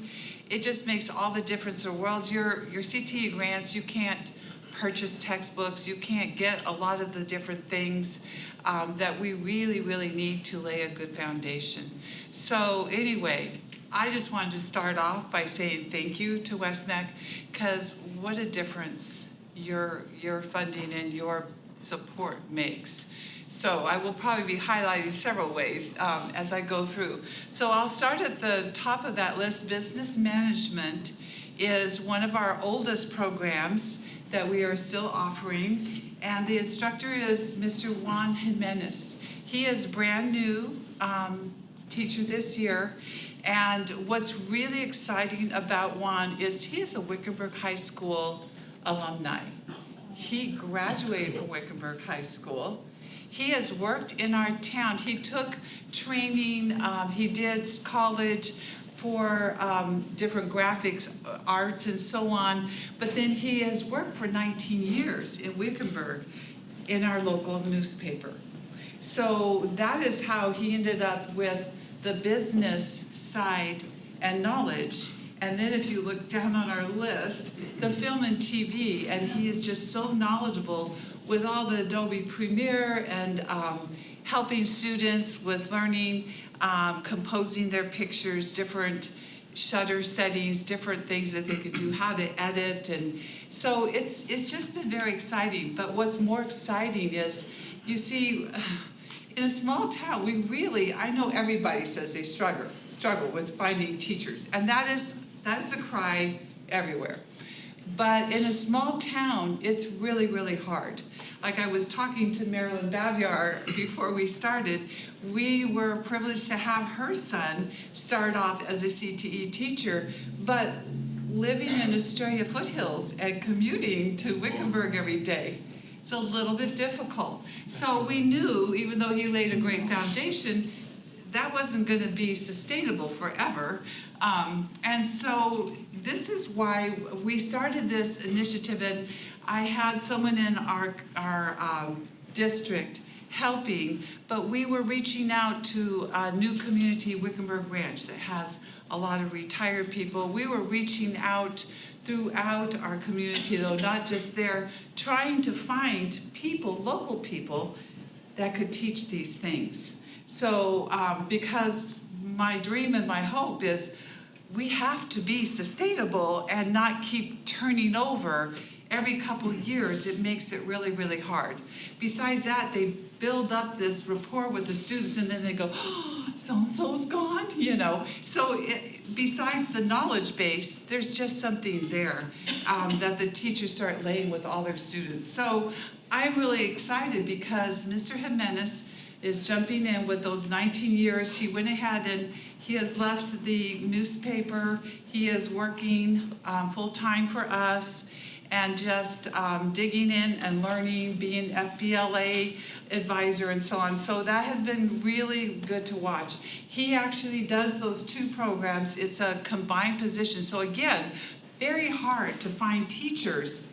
It just makes all the difference in the world. Your CTE grants, you can't purchase textbooks, you can't get a lot of the different things that we really, really need to lay a good foundation. So anyway, I just wanted to start off by saying thank you to West-MEC, because what a difference your funding and your support makes. So I will probably be highlighting several ways as I go through. So I'll start at the top of that list. Business management is one of our oldest programs that we are still offering, and the instructor is Mr. Juan Jimenez. He is brand new teacher this year. And what's really exciting about Juan is he is a Wickenburg High School alumni. He graduated from Wickenburg High School. He has worked in our town. He took training, he did college for different graphics, arts and so on, but then he has worked for 19 years in Wickenburg in our local newspaper. So that is how he ended up with the business side and knowledge. And then if you look down on our list, the film and TV, and he is just so knowledgeable with all the Adobe Premiere and helping students with learning, composing their pictures, different shutter settings, different things that they could do, how to edit. And so it's just been very exciting. But what's more exciting is, you see, in a small town, I know everybody says they struggle with finding teachers, and that is a cry everywhere. But in a small town, it's really, really hard. Like I was talking to Marilyn Baviar before we started, we were privileged to have her son start off as a CTE teacher, but living in Australia foothills and commuting to Wickenburg every day, it's a little bit difficult. So we knew, even though he laid a great foundation, that wasn't going to be sustainable forever. And so this is why we started this initiative, and I had someone in our district helping, but we were reaching out to a new community, Wickenburg Ranch, that has a lot of retired people. We were reaching out throughout our community, though not just there, trying to find people, local people, that could teach these things. So because my dream and my hope is we have to be sustainable and not keep turning over every couple of years. It makes it really, really hard. Besides that, they build up this rapport with the students, and then they go, oh, so-and-so's gone, you know. So besides the knowledge base, there's just something there that the teachers start laying with all their students. So I'm really excited because Mr. Jimenez is jumping in with those 19 years. He went ahead and he has left the newspaper. He is working full-time for us and just digging in and learning, being FBLA advisor and so on. So that has been really good to watch. He actually does those two programs. It's a combined position. So again, very hard to find teachers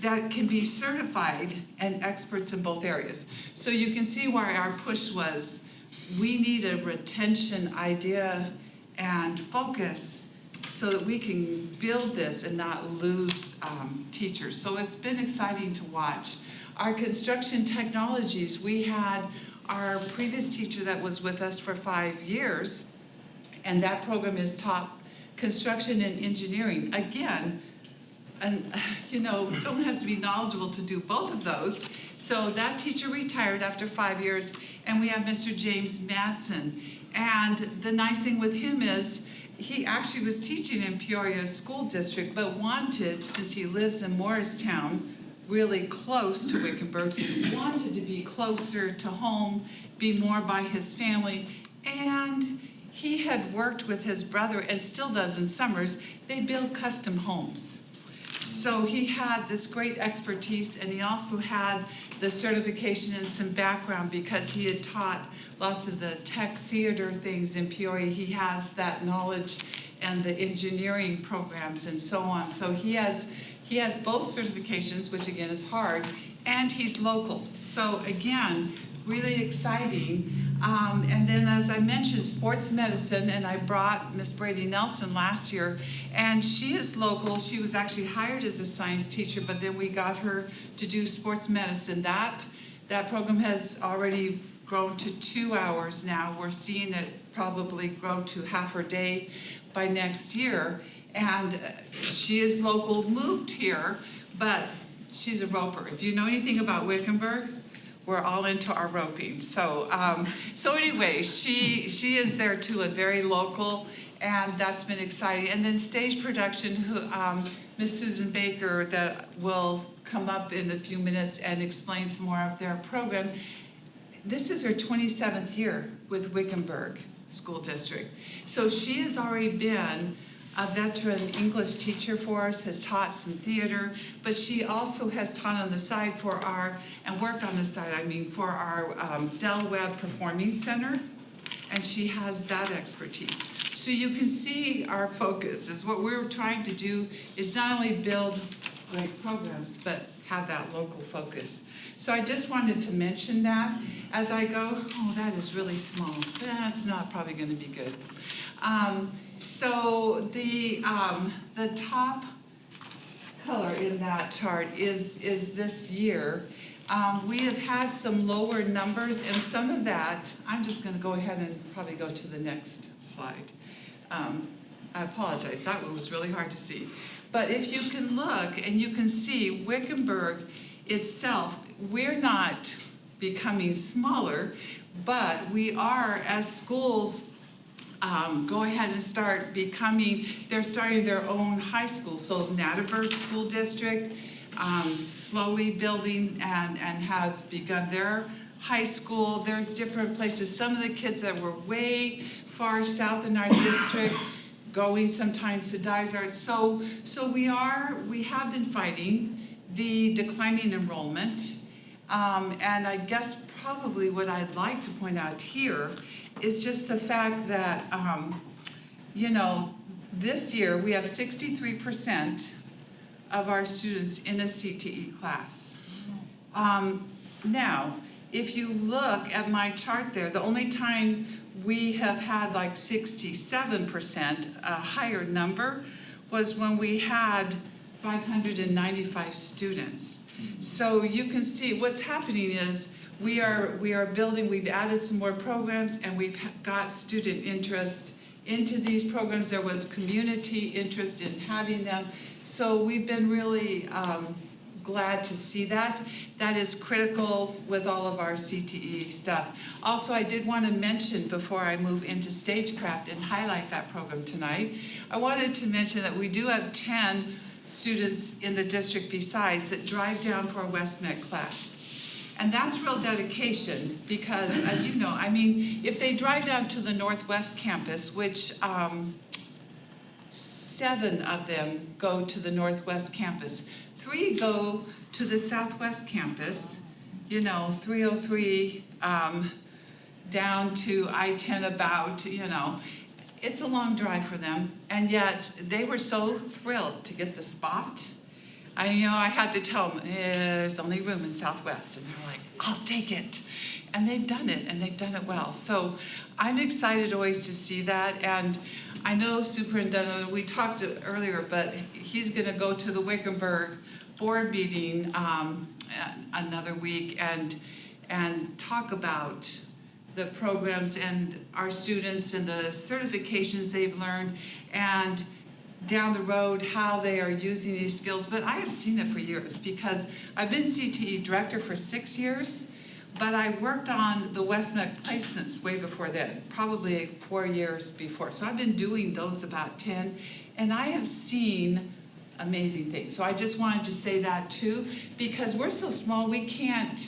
that can be certified and experts in both areas. So you can see why our push was, we need a retention idea and focus so that we can build this and not lose teachers. So it's been exciting to watch. Our construction technologies, we had our previous teacher that was with us for 5 years, and that program is taught construction and engineering. Again, and you know, someone has to be knowledgeable to do both of those. So that teacher retired after 5 years, and we have Mr. James Matson. And the nice thing with him is he actually was teaching in Peoria School District, but wanted, since he lives in Morristown, really close to Wickenburg, wanted to be closer to home, be more by his family. And he had worked with his brother, and still does in summers. They build custom homes. So he had this great expertise, and he also had the certification and some background because he had taught lots of the tech theater things in Peoria. He has that knowledge and the engineering programs and so on. So he has both certifications, which again is hard, and he's local. So again, really exciting. And then, as I mentioned, sports medicine, and I brought Miss Brady Nelson last year, and she is local. She was actually hired as a science teacher, but then we got her to do sports medicine. That program has already grown to 2 hours now. We're seeing it probably grow to half her day by next year. And she is local, moved here, but she's a roper. If you know anything about Wickenburg, we're all into our roping. So anyway, she is there too, and very local, and that's been exciting. And then stage production, Miss Susan Baker, that will come up in a few minutes and explain some more of their program. This is her 27th year with Wickenburg School District. So she has already been a veteran English teacher for us, has taught some theater, but she also has taught on the side for our, and worked on the side, for our Del Webb Performing Center, and she has that expertise. So you can see our focus is what we're trying to do is not only build great programs, but have that local focus. So I just wanted to mention that as I go, oh, that is really small. That's not probably going to be good. So the top color in that chart is this year. We have had some lower numbers, and some of that, I'm just going to go ahead and probably go to the next slide. I apologize, that one was really hard to see. But if you can look and you can see Wickenburg itself, we're not becoming smaller, but we are, as schools go ahead and they're starting their own high school. So Natterburg School District, slowly building and has begun their high school. There's different places. Some of the kids that were way far south in our district going sometimes to Dysert. So we have been fighting the declining enrollment. And I guess probably what I'd like to point out here is just the fact that, this year we have 63% of our students in a CTE class. Now, if you look at my chart there, the only time we have had like 67%, a higher number, was when we had 595 students. So you can see what's happening is we are building, we've added some more programs, and we've got student interest into these programs. There was community interest in having them. So we've been really glad to see that. That is critical with all of our CTE stuff. Also, I did want to mention before I move into Stagecraft and highlight that program tonight, I wanted to mention that we do have 10 students in the district besides that drive down for a West-MEC class. And that's real dedication because, as you know, I mean, if they drive down to the Northwest campus, which 7 of them go to the Northwest campus, 3 go to the Southwest campus, 303 down to I-10 about, it's a long drive for them, and yet they were so thrilled to get the spot. I had to tell them, there's only room in Southwest, and they're like, I'll take it. And they've done it, and they've done it well. So I'm excited always to see that, and I know Superintendent, we talked earlier, but he's gonna go to the Wickenburg board meeting another week and talk about the programs and our students and the certifications they've learned, and down the road how they are using these skills. But I have seen it for years because I've been CTE director for 6 years, but I worked on the West-MEC placements way before then, probably 4 years before. So I've been doing those about 10, and I have seen amazing things. So I just wanted to say that too, because we're so small, we can't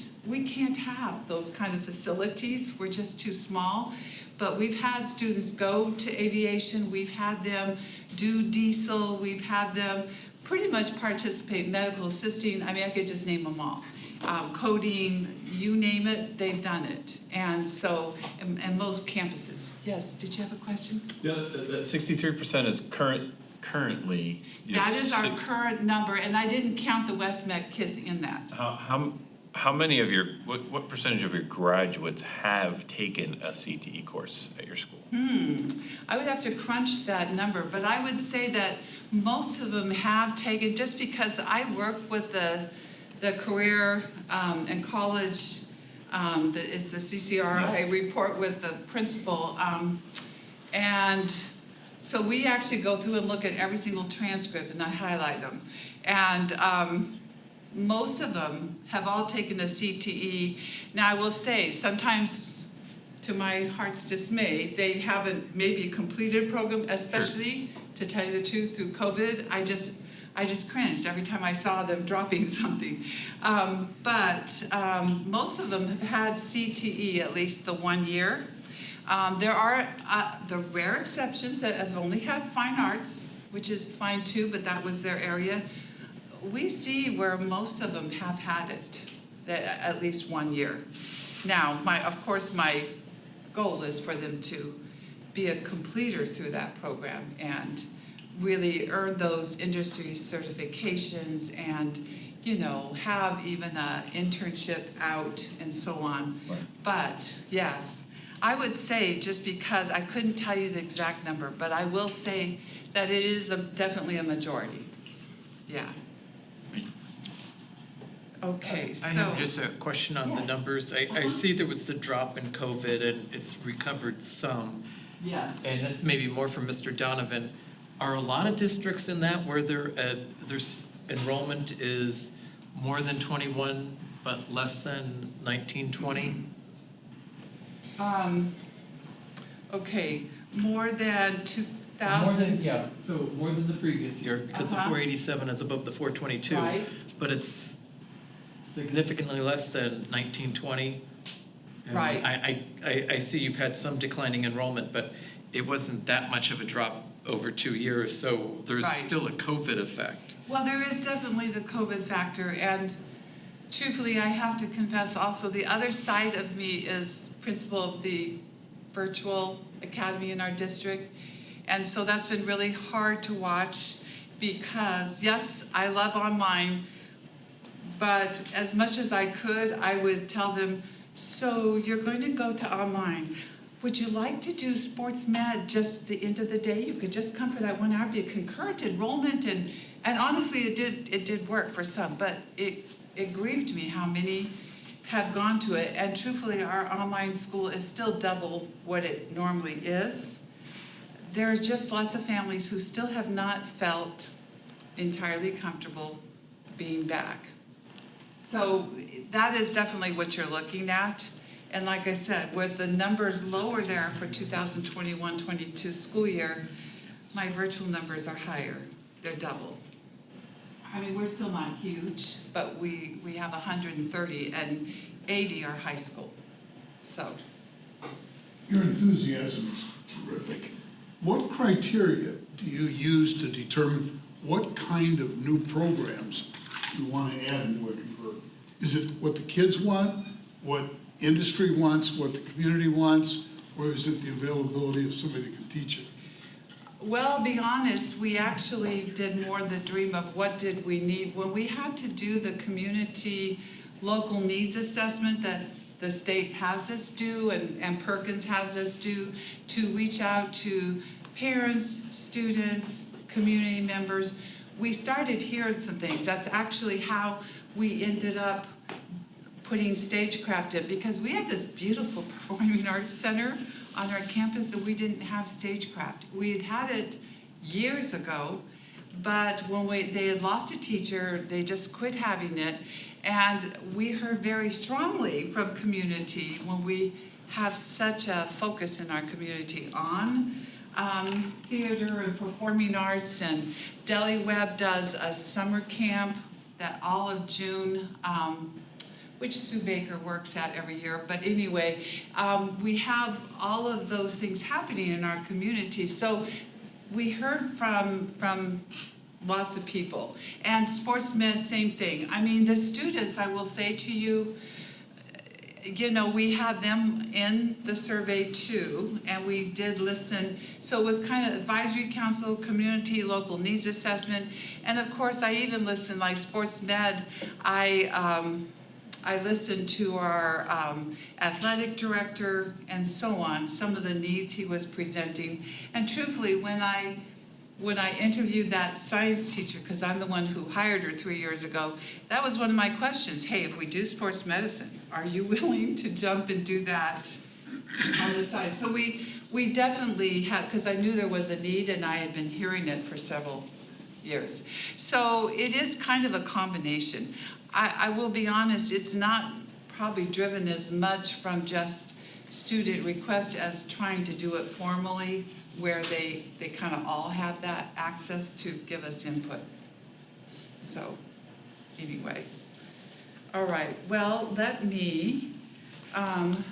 have those kind of facilities. We're just too small. But we've had students go to aviation, we've had them do diesel, we've had them pretty much participate in medical assisting. I mean, I could just name them all. Coding, you name it, they've done it. And so, and most campuses. Yes, did you have a question? Yeah, that 63% is currently. That is our current number, and I didn't count the West-MEC kids in that. How many of what percentage of your graduates have taken a CTE course at your school? I would have to crunch that number, but I would say that most of them have taken, just because I work with the career and college, it's the CCR, I report with the principal, and so we actually go through and look at every single transcript and I highlight them. And most of them have all taken a CTE. Now I will say, sometimes to my heart's dismay, they haven't maybe completed a program, especially, to tell you the truth, through COVID. I just cringed every time I saw them dropping something. But most of them have had CTE at least the 1 year. There are the rare exceptions that have only had fine arts, which is fine too, but that was their area. We see where most of them have had it at least 1 year. Now, of course, my goal is for them to be a completer through that program and really earn those industry certifications and, have even an internship out and so on. Right. But yes, I would say, just because I couldn't tell you the exact number, but I will say that it is definitely a majority. Yeah. Okay, so. I have just a question on the Yes. numbers. I see there was the drop in COVID and it's recovered some. Yes. And that's maybe more from Mr. Donovan. Are a lot of districts in that where there's enrollment is more than 21 but less than 19, 20? Okay, More than More 2,000? than, yeah, so more than the previous year, because the Uh-huh. 487 is above the 422. Right. But it's significantly less than 1920. And Right. I see you've had some declining enrollment, but it wasn't that much of a drop over 2 years, so there's Right. still a COVID effect. Well, there is definitely the COVID factor, and truthfully, I have to confess also, the other side of me is principal of the virtual academy in our district. And so that's been really hard to watch because, yes, I love online, but as much as I could, I would tell them, so you're going to go to online. Would you like to do sports med just the end of the day? You could just come for that 1 hour, be a concurrent enrollment, and honestly, it did work for some, but it grieved me how many have gone to it, and truthfully, our online school is still double what it normally is. There are just lots of families who still have not felt entirely comfortable being back. So that is definitely what you're looking at. And like I said, with the numbers lower there for 2021-22 school year, my virtual numbers are higher. They're double. I mean, we're still not huge, but we have 130 and 80 are high school. So. Your enthusiasm is terrific. What criteria do you use to determine what kind of new programs you want to add and working for? Is it what the kids want, what industry wants, what the community wants, or is it the availability of somebody that can teach it? Well, be honest, we actually did more the dream of what did we need. When we had to do the community local needs assessment that the state has us do and Perkins has us do to reach out to parents, students, community members, we started hearing some things. That's actually how we ended up putting stagecraft in, because we had this beautiful performing arts center on our campus and we didn't have stagecraft. We had had it years ago, but when they had lost a teacher, they just quit having it. And we heard very strongly from community when we have such a focus in our community on theater and performing arts, and Deli Webb does a summer camp that all of June, which Sue Baker works at every year. But anyway, we have all of those things happening in our community. So we heard from lots of people. And sports med, same thing. I mean, the students, I will say to you, you know, we had them in the survey too, and we did listen. So it was kind of advisory council, community, local needs assessment, and of course I even listened, like sports med, I listened to our athletic director and so on, some of the needs he was presenting. And truthfully, when I interviewed that science teacher, because I'm the one who hired her 3 years ago, that was one of my questions. Hey, if we do sports medicine, are you willing to jump and do that on the side? So we definitely have, because I knew there was a need and I had been hearing it for several years. So it is kind of a combination. I will be honest, it's not probably driven as much from just student request as trying to do it formally, where they kind of all have that access to give us input. So anyway, all right, well, let me, I'm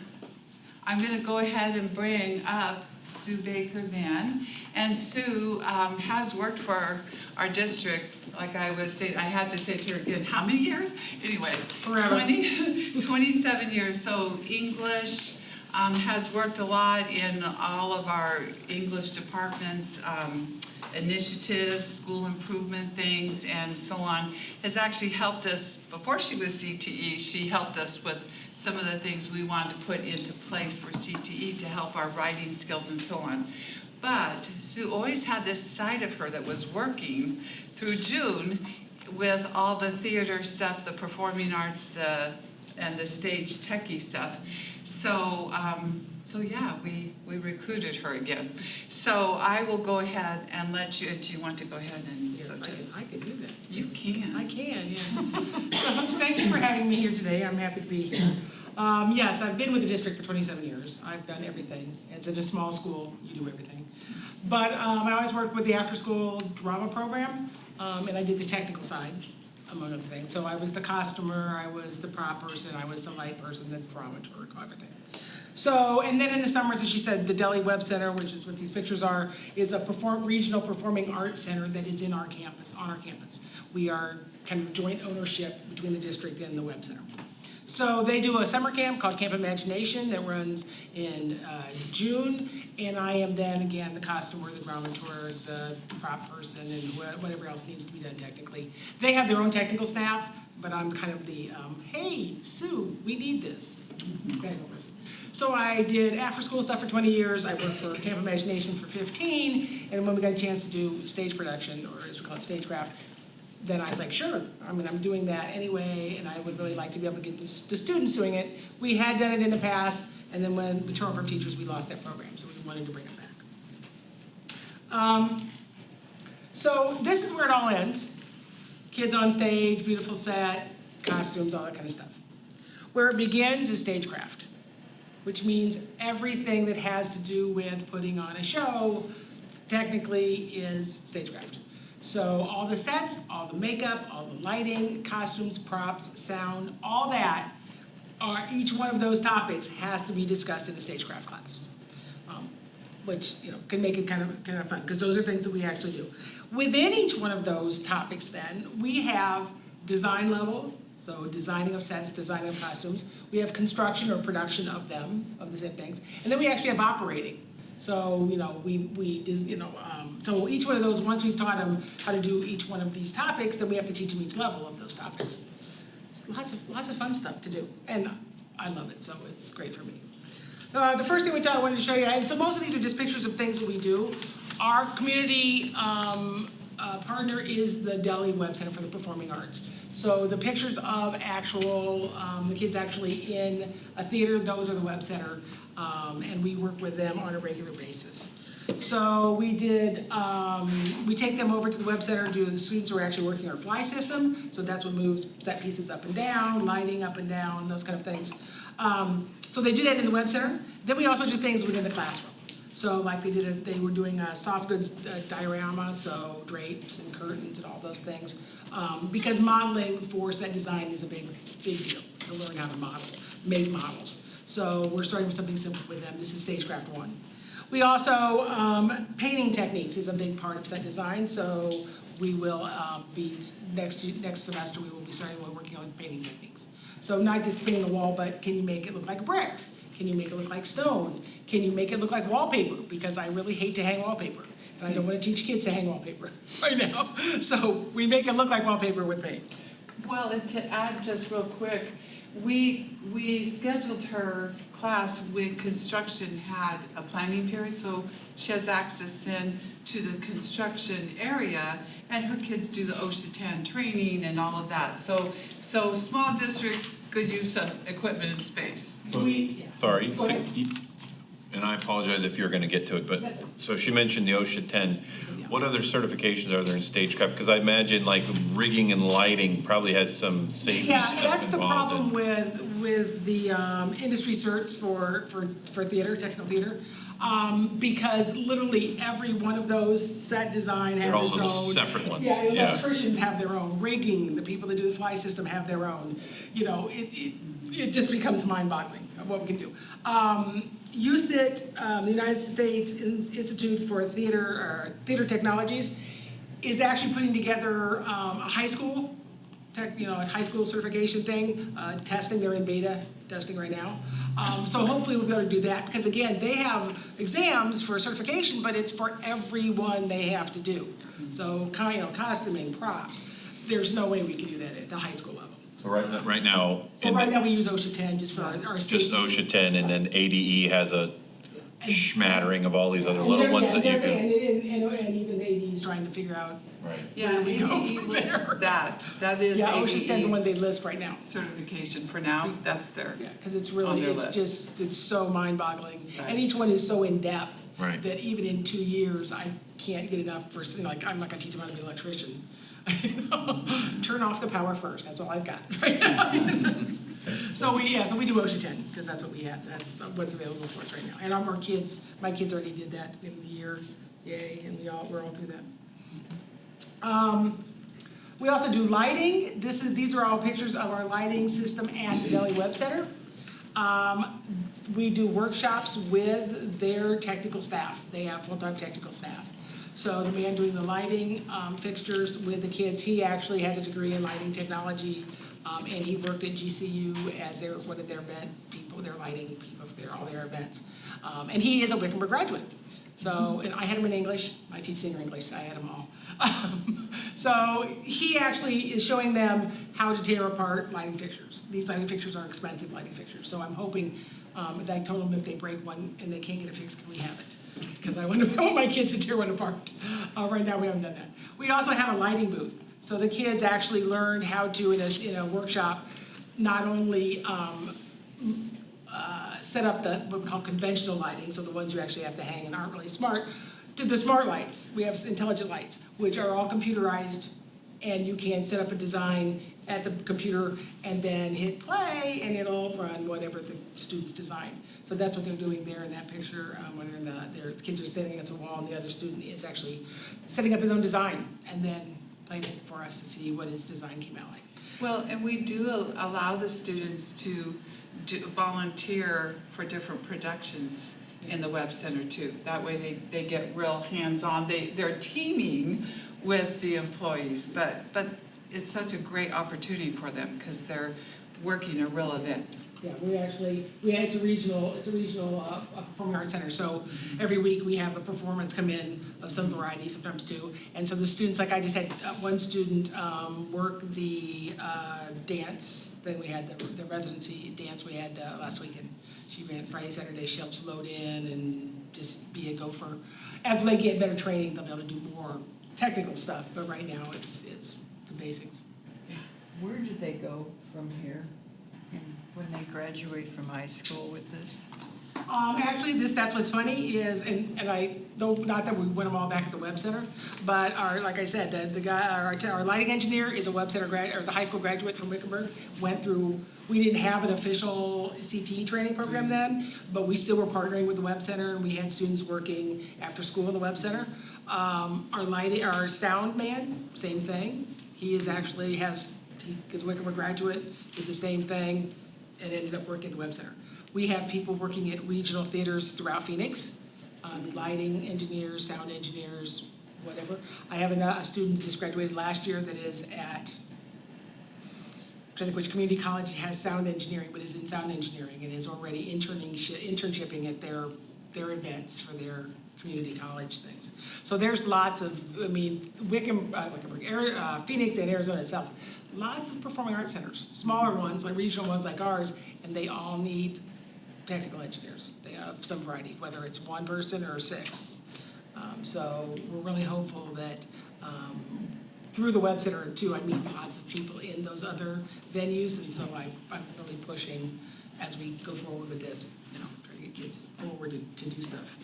gonna go ahead and bring up Sue Baker then. And Sue has worked for our district, like I was saying, I had to say to her again, how many years? Anyway, 27 years, so English, has worked a lot in all of our English departments, initiatives, school improvement things, and so on. Has actually helped us, before she was CTE, she helped us with some of the things we wanted to put into place for CTE to help our writing skills and so on. But Sue always had this side of her that was working through June with all the theater stuff, the performing arts, and the stage techie stuff. So, so yeah, we recruited her again. So I will go ahead and let you, do you want to go ahead and Yes, I can do that. You can. I can, yeah. So thank you for having me here today. I'm happy to be here. Yes, I've been with the district for 27 years. I've done everything. It's in a small school, you do everything. But I always worked with the after-school drama program, and I did the technical side, among other things. So I was the costumer, I was the prop person, I was the light person, the dramaturg, everything. So, and then in the summers, as she said, the Delhi Web Center, which is what these pictures are, is a regional performing arts center that is in our campus, on our campus. We are kind of joint ownership between the district and the Web Center. So they do a summer camp called Camp Imagination that runs in June, and I am then again the costumer, the dramaturg, the prop person, and whatever else needs to be done technically. They have their own technical staff, but I'm kind of the, hey, Sue, we need this. Technical person. So I did after-school stuff for 20 years. I worked for Camp Imagination for 15, and when we got a chance to do stage production, or as we call it, stagecraft, then I was like, sure, I mean, I'm doing that anyway, and I would really like to be able to get the students doing it. We had done it in the past, and then when we turned over teachers, we lost that program, so we wanted to bring it back. So this is where it all ends. Kids on stage, beautiful set, costumes, all that kind of stuff. Where it begins is stagecraft, which means everything that has to do with putting on a show technically is stagecraft. So all the sets, all the makeup, all the lighting, costumes, props, sound, all that, each one of those topics has to be discussed in a stagecraft class, which can make it kind of fun, because those are things that we actually do. Within each one of those topics then, we have design level, so designing of sets, designing of costumes. We have construction or production of them, of the same things. And then we actually have operating. So, so each one of those, once we've taught them how to do each one of these topics, then we have to teach them each level of those topics. It's lots of fun stuff to do, and I love it, so it's great for me. The first thing I wanted to show you, and so most of these are just pictures of things that we do. Our community partner is the Delhi Web Center for the Performing Arts. So the pictures of the kids actually in a theater, those are the Web Center, and we work with them on a regular basis. So we take them over to the Web Center. The students are actually working our fly system, so that's what moves set pieces up and down, lighting up and down, those kind of things. So they do that in the Web Center. Then we also do things within the classroom. So like they were doing a soft goods diorama, so drapes and curtains and all those things. Because modeling for set design is a big deal, to learn how to make models. So we're starting with something simple with them. This is Stagecraft 1. We also, painting techniques is a big part of set design, so we will next semester we will be starting working on painting techniques. So not just painting a wall, but can you make it look like bricks? Can you make it look like stone? Can you make it look like wallpaper? Because I really hate to hang wallpaper. And I don't want to teach kids to hang wallpaper right now. So we make it look like wallpaper with paint. Well, and to add just real quick, we scheduled her class when construction had a planning period, so she has access then to the construction area, and her kids do the OSHA 10 training and all of that. So small district, good use of equipment and space. Sorry, and I apologize if you're gonna get to it, but, so she mentioned the OSHA 10. What other certifications are there in stagecraft? Because I imagine like rigging and lighting probably has some safety stuff involved. Yeah, that's the problem with the industry certs for theater, technical theater. Because literally every one of those set design has its own. They're all little separate ones. Yeah, electricians have their own, rigging, the people that do the fly system have their own. It just becomes mind-boggling of what we can do. USIT, the United States Institute for Theater Technologies, is actually putting together a high school certification thing, testing. They're in beta testing right now. So hopefully we'll be able to do that, because again, they have exams for certification, but it's for everyone they have to do. So costuming, props, there's no way we can do that at the high school level. So right now. So right now we use OSHA 10 just for our safety. Just OSHA 10, and then ADE has a smattering of all these other little ones that you can. And even ADE is trying to figure out. Right. Yeah, we go ADE from lists there. that is Yeah, OSHA's 10 the one they ADE's list right now. certification for now, that's their. Yeah, because it's on really, their it's list. just, it's so mind-boggling. Right. And each one is so in-depth. Right. That even in 2 years, I can't get enough for, I'm not gonna teach them how to be an electrician. Turn off the power first, that's all I've got right now. So we do OSHA 10, because that's what we have, that's what's available for us right now. And our kids, my kids already did that in the year, yay, and we're all through that. We also do lighting. These are all pictures of our lighting system at the Valley Web Center. We do workshops with their technical staff. They have full-time technical staff. So the man doing the lighting fixtures with the kids, he actually has a degree in lighting technology, and he worked at GCU as one of their event people, their lighting people for all their events. And he is a Wickenburg graduate. So, and I had him in English. I teach senior English, I had them all. So he actually is showing them how to tear apart lighting fixtures. These lighting fixtures are expensive lighting fixtures. So I'm hoping, that I told them if they break one and they can't get it fixed, can we have it? Because I want my kids to tear one apart. Right now we haven't done that. We also have a lighting booth. So the kids actually learned how to, in a workshop, not only set up what we call conventional lighting, so the ones you actually have to hang and aren't really smart, to the smart lights. We have intelligent lights, which are all computerized, and you can set up a design at the computer and then hit play, and it'll run whatever the students designed. So that's what they're doing there in that picture, when their kids are standing against a wall, and the other student is actually setting up his own design, and then playing it for us to see what his design came out like. Well, and we do allow the students to volunteer for different productions in the Web Center too. That way they get real hands-on. They're teaming with the employees, but it's such a great opportunity for them because they're working a real event. Yeah, it's a regional performing arts center, so every week we have a performance come in of some variety, sometimes two, and so the students, like I just had one student work the dance, then we had the residency dance we had last weekend. She ran Friday, Saturday, she helps load in and just be a gopher. As they get better training, they'll be able to do more technical stuff, but right now it's the basics. Where did they go from here? When they graduate from high school with this? Actually, that's what's funny is, and I don't, not that we went them all back at the Web Center, but like I said, the guy, our lighting engineer is a Web Center or the high school graduate from Wickenburg. We didn't have an official CTE training program then, but we still were partnering with the Web Center, and we had students working after school in the Web Center. Our sound man, same thing. He is Wickenburg graduate, did the same thing, and ended up working at the Web Center. We have people working at regional theaters throughout Phoenix, lighting engineers, sound engineers, whatever. I have a student just graduated last year that is at, I'm trying to think which community college has sound engineering, but is in sound engineering and is already internshipping at their events for their community college things. So there's lots of, Phoenix and Arizona itself, lots of performing arts centers, smaller ones, like regional ones like ours, and they all need technical engineers. They have some variety, whether it's one person or six. So we're really hopeful that through the Web Center too, I meet lots of people in those other venues, and so I'm really pushing as we go forward with this, try to get kids forward to do stuff.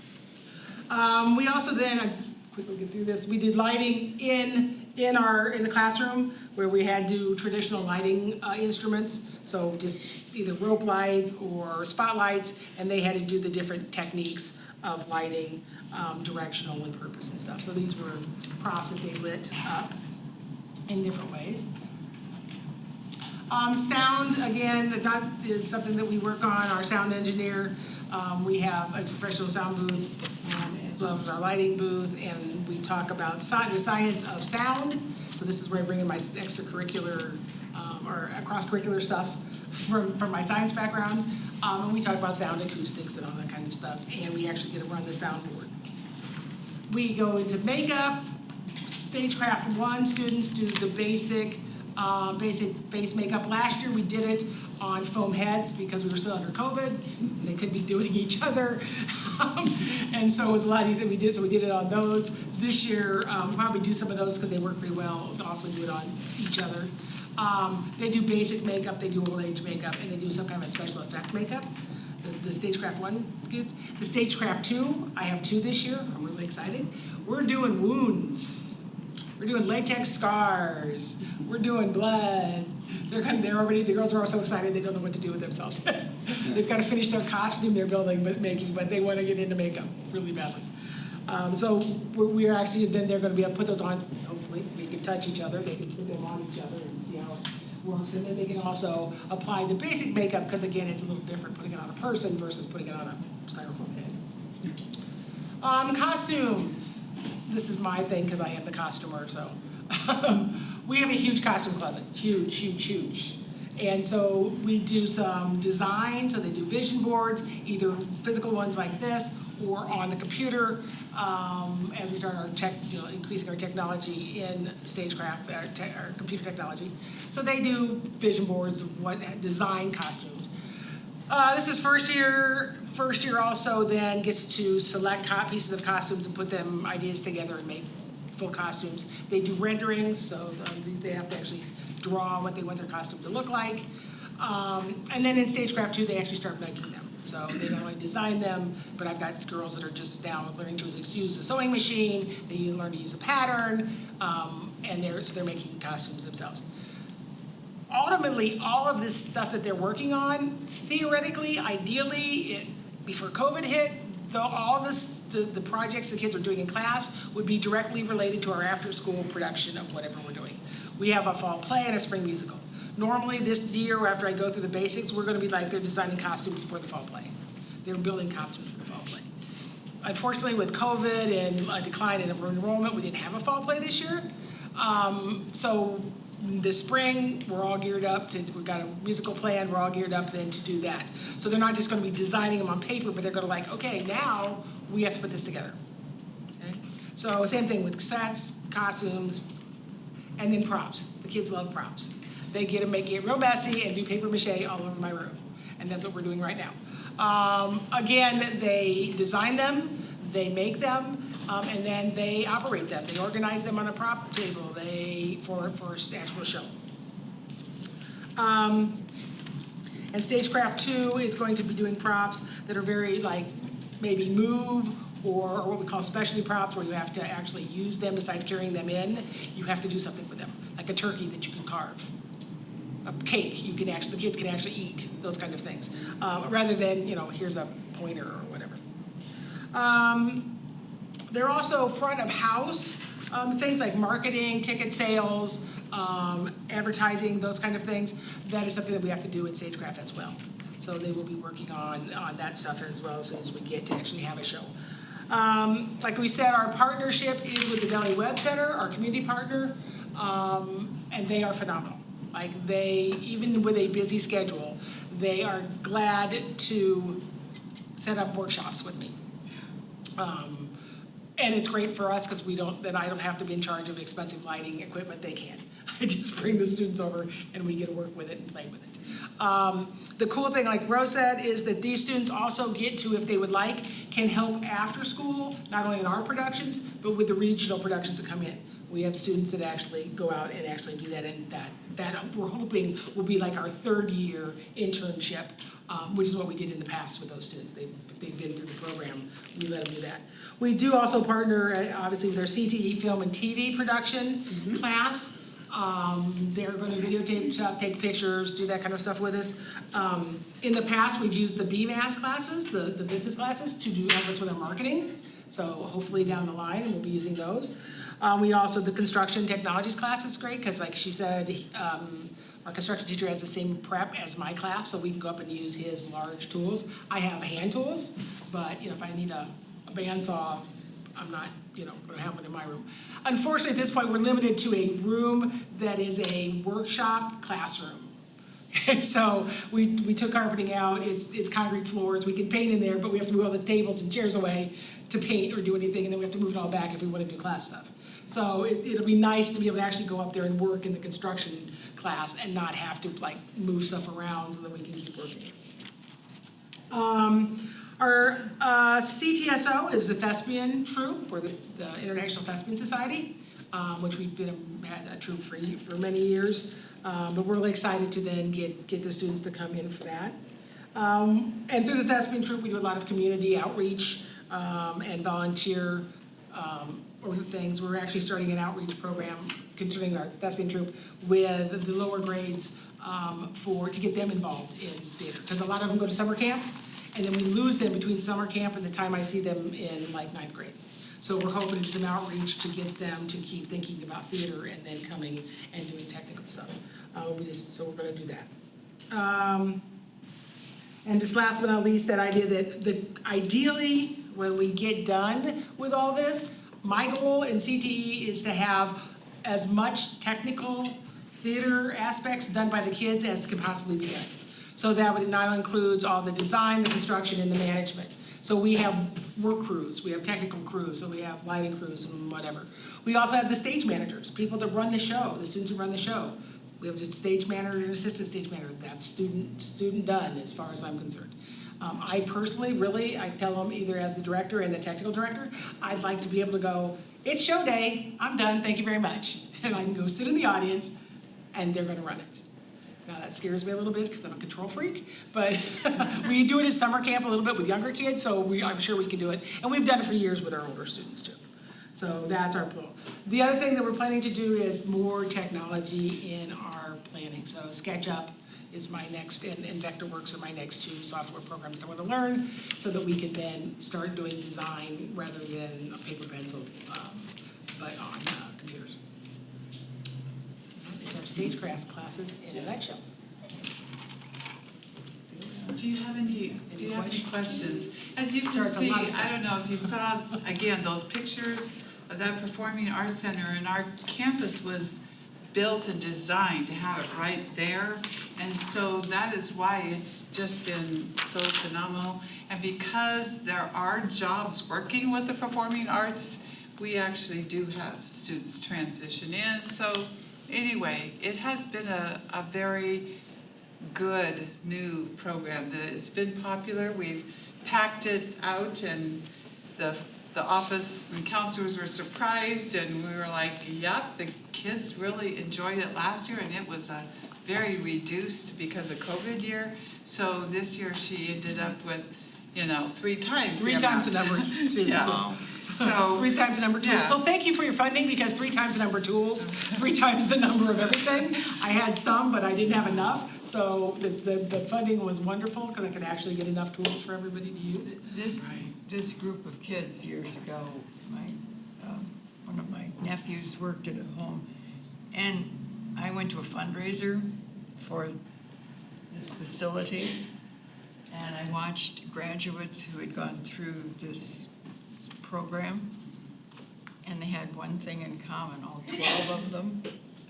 We also then, I just quickly get through this, we did lighting in the classroom where we had to do traditional lighting instruments, so just either rope lights or spotlights, and they had to do the different techniques of lighting, directional and purpose and stuff. So these were props that they lit up in different ways. Sound, again, that is something that we work on, our sound engineer. We have a professional sound booth, as well as our lighting booth, and we talk about the science of sound. So this is where I bring in my extracurricular or cross-curricular stuff from my science background. And we talk about sound acoustics and all that kind of stuff, and we actually get to run the soundboard. We go into makeup. Stagecraft 1 students do the basic face makeup. Last year we did it on foam heads because we were still under COVID and they couldn't be doing each other. And so it was a lot easier we did it on those. This year we'll probably do some of those because they work pretty well. We'll also do it on each other. They do basic makeup, they do old age makeup, and they do some kind of a special effect makeup. The Stagecraft 1, good. The Stagecraft 2, I have 2 this year. I'm really excited. We're doing wounds. We're doing latex scars. We're doing blood. The girls are all so excited they don't know what to do with themselves. They've got to finish their costume they're building, but they want to get into makeup really badly. So we are actually, then they're going to be able to put those on, hopefully, we can touch each other, they can put them on each other and see how it works. And then they can also apply the basic makeup, because again, it's a little different putting it on a person versus putting it on a styrofoam head. Costumes. This is my thing, because I am the costumer, so. We have a huge costume closet, huge, huge, huge. And so we do some design, so they do vision boards, either physical ones like this, or on the computer, as we start increasing our technology in stagecraft, our computer technology. So they do vision boards of what design costumes. This is first year. First year also then gets to select pieces of costumes and put them ideas together and make full costumes. They do renderings, so they have to actually draw what they want their costume to look like. And then in stagecraft 2, they actually start making them. So they not only design them, but I've got girls that are just now learning to use a sewing machine, they learn to use a pattern, and they're making costumes themselves. Ultimately, all of this stuff that they're working on, theoretically, ideally, before COVID hit, the projects the kids are doing in class would be directly related to our after-school production of whatever we're doing. We have a fall play and a spring musical. Normally this year, after I go through the basics, we're gonna be like, they're designing costumes for the fall play. They're building costumes for the fall play. Unfortunately, with COVID and a decline in enrollment, we didn't have a fall play this year. So this spring, we're all geared up we've got a musical plan, we're all geared up then to do that. So they're not just gonna be designing them on paper, but they're gonna okay, now we have to put this together. Okay? So same thing with sets, costumes, and then props. The kids love props. They get to make it real messy and do paper mache all over my room. And that's what we're doing right now. Again, they design them, they make them, and then they operate them. They organize them on a prop table for actual show. And Stagecraft 2 is going to be doing props that are very maybe move, or what we call specialty props, where you have to actually use them besides carrying them in. You have to do something with them, like a turkey that you can carve. A cake the kids can actually eat, those kind of things. Rather than, here's a pointer or whatever. They're also front of house, things like marketing, ticket sales, advertising, those kind of things. That is something that we have to do in Stagecraft as well. So they will be working on that stuff as well as soon as we get to actually have a show. Like we said, our partnership is with the Delhi Web Center, our community partner, and they are phenomenal. Even with a busy schedule, they are glad to set up workshops with me. And it's great for us because I don't have to be in charge of expensive lighting equipment, they can. I just bring the students over and we get to work with it and play with it. The cool thing, like Rose said, is that these students also get to, if they would like, can help after school, not only in our productions, but with the regional productions that come in. We have students that actually go out and actually do that, and that we're hoping will be like our third year internship, which is what we did in the past with those students. If they've been through the program, we let them do that. We do also partner, obviously, with our CTE film and TV production class. They're going to videotape stuff, take pictures, do that kind of stuff with us. In the past, we've used the BMAS classes, the business classes, to help us with our marketing. So hopefully down the line, we'll be using those. We also, the construction technologies class is great because like she said, our construction teacher has the same prep as my class, so we can go up and use his large tools. I have hand tools, but if I need a bandsaw, I'm not going to have one in my room. Unfortunately, at this point, we're limited to a room that is a workshop classroom. So we took carpeting out, it's concrete floors, we can paint in there, but we have to move all the tables and chairs away to paint or do anything, and then we have to move it all back if we want to do class stuff. So it'll be nice to be able to actually go up there and work in the construction class and not have to move stuff around so that we can keep working. Our CTSO is the thespian troupe, or the International Thespian Society, which we've had a troupe for many years. But we're really excited to then get the students to come in for that. And through the thespian troupe, we do a lot of community outreach and volunteer or things, we're actually starting an outreach program concerning our thespian troupe with the lower grades to get them involved in theater. Because a lot of them go to summer camp, and then we lose them between summer camp and the time I see them in like 9th grade. So we're hoping to do some outreach to get them to keep thinking about theater and then coming and doing technical stuff. So we're gonna do that. And just last but not least, that idea that ideally, when we get done with all this, my goal in CTE is to have as much technical theater aspects done by the kids as can possibly be done. So that would not includes all the design, the construction, and the management. So we have work crews, we have technical crews, so we have lighting crews and whatever. We also have the stage managers, people that run the show, the students who run the show. We have just stage manager and assistant stage manager. That's student done as far as I'm concerned. I personally, really, I tell them either as the director and the technical director, I'd like to be able to go, it's show day, I'm done, thank you very much. And I can go sit in the audience and they're gonna run it. Now that scares me a little bit because I'm a control freak, but we do it at summer camp a little bit with younger kids, so I'm sure we can do it. And we've done it for years with our older students too. So that's our goal. The other thing that we're planning to do is more technology in our planning. So SketchUp is my next, and Vectorworks are my next 2 software programs that I want to learn so that we can then start doing design rather than a paper pencil, but on computers. It's our stagecraft classes in a nutshell. Do you have any questions? As you can see, I don't know if you saw, again, those pictures of that Performing Arts Center, and our campus was built and designed to have it right there. And so that is why it's just been so phenomenal. And because there are jobs working with the performing arts, we actually do have students transition in. So anyway, it has been a very good new program. It's been popular. We've packed it out, and the office and counselors were surprised, and we were like, yep, the kids really enjoyed it last year, and it was a very reduced because of COVID year. So this year she ended up with, 3 times the amount. The number of students. Yeah. So 3 times the number of tools. yeah. So thank you for your funding, because 3 times the number of tools, 3 times the number of everything. I had some, but I didn't have enough. So the funding was wonderful, because I could actually get enough tools for everybody to use. This group of kids years ago, one of my nephews worked at a home, and I went to a fundraiser for this facility, and I watched graduates who had gone through this program, and they had one thing in common, all 12 of them.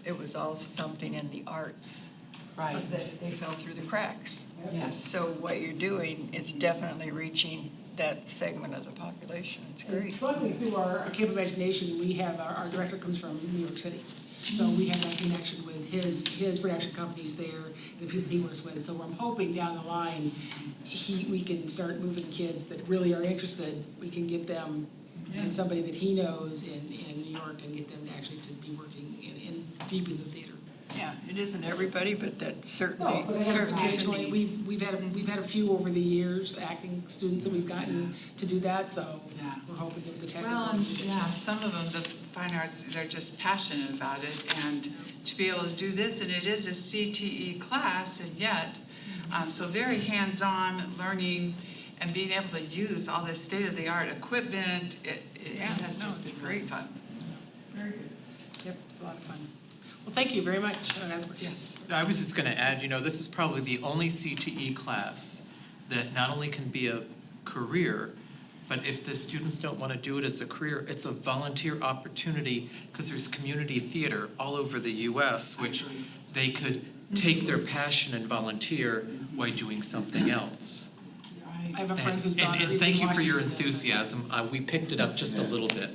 It was all something in the arts. Right. But they fell through the cracks. Yes. So what you're doing, it's definitely reaching that segment of the population. It's great. Luckily, through our Cape Imagination, we have, our director comes from New York City. So we have that connection with his production companies there and the people he works with. So I'm hoping down the line, we can start moving kids that really are interested. We can get them to somebody that he knows in New York and get them to actually to be working in deep in the theater. Yeah, it isn't everybody, but that certainly, No, but occasionally, we've had a few over the years, acting students that we've gotten to do that, so Yeah. we're hoping that the technical. Well, and yeah, some of them, the fine arts, they're just passionate about it, and to be able to do this, and it is a CTE class, and yet, so very hands-on learning and being able to use all this state-of-the-art equipment, it has just been really fun. very good. Yep, it's a lot of fun. Well, thank you very much. Yes. I was just going to add, this is probably the only CTE class that not only can be a career, but if the students don't want to do it as a career, it's a volunteer opportunity, because there's community theater all over the U.S., which they could take their passion and volunteer while doing something else. I have a friend whose daughter is in And thank you for your Washington, does that. enthusiasm. We picked it up just a little bit.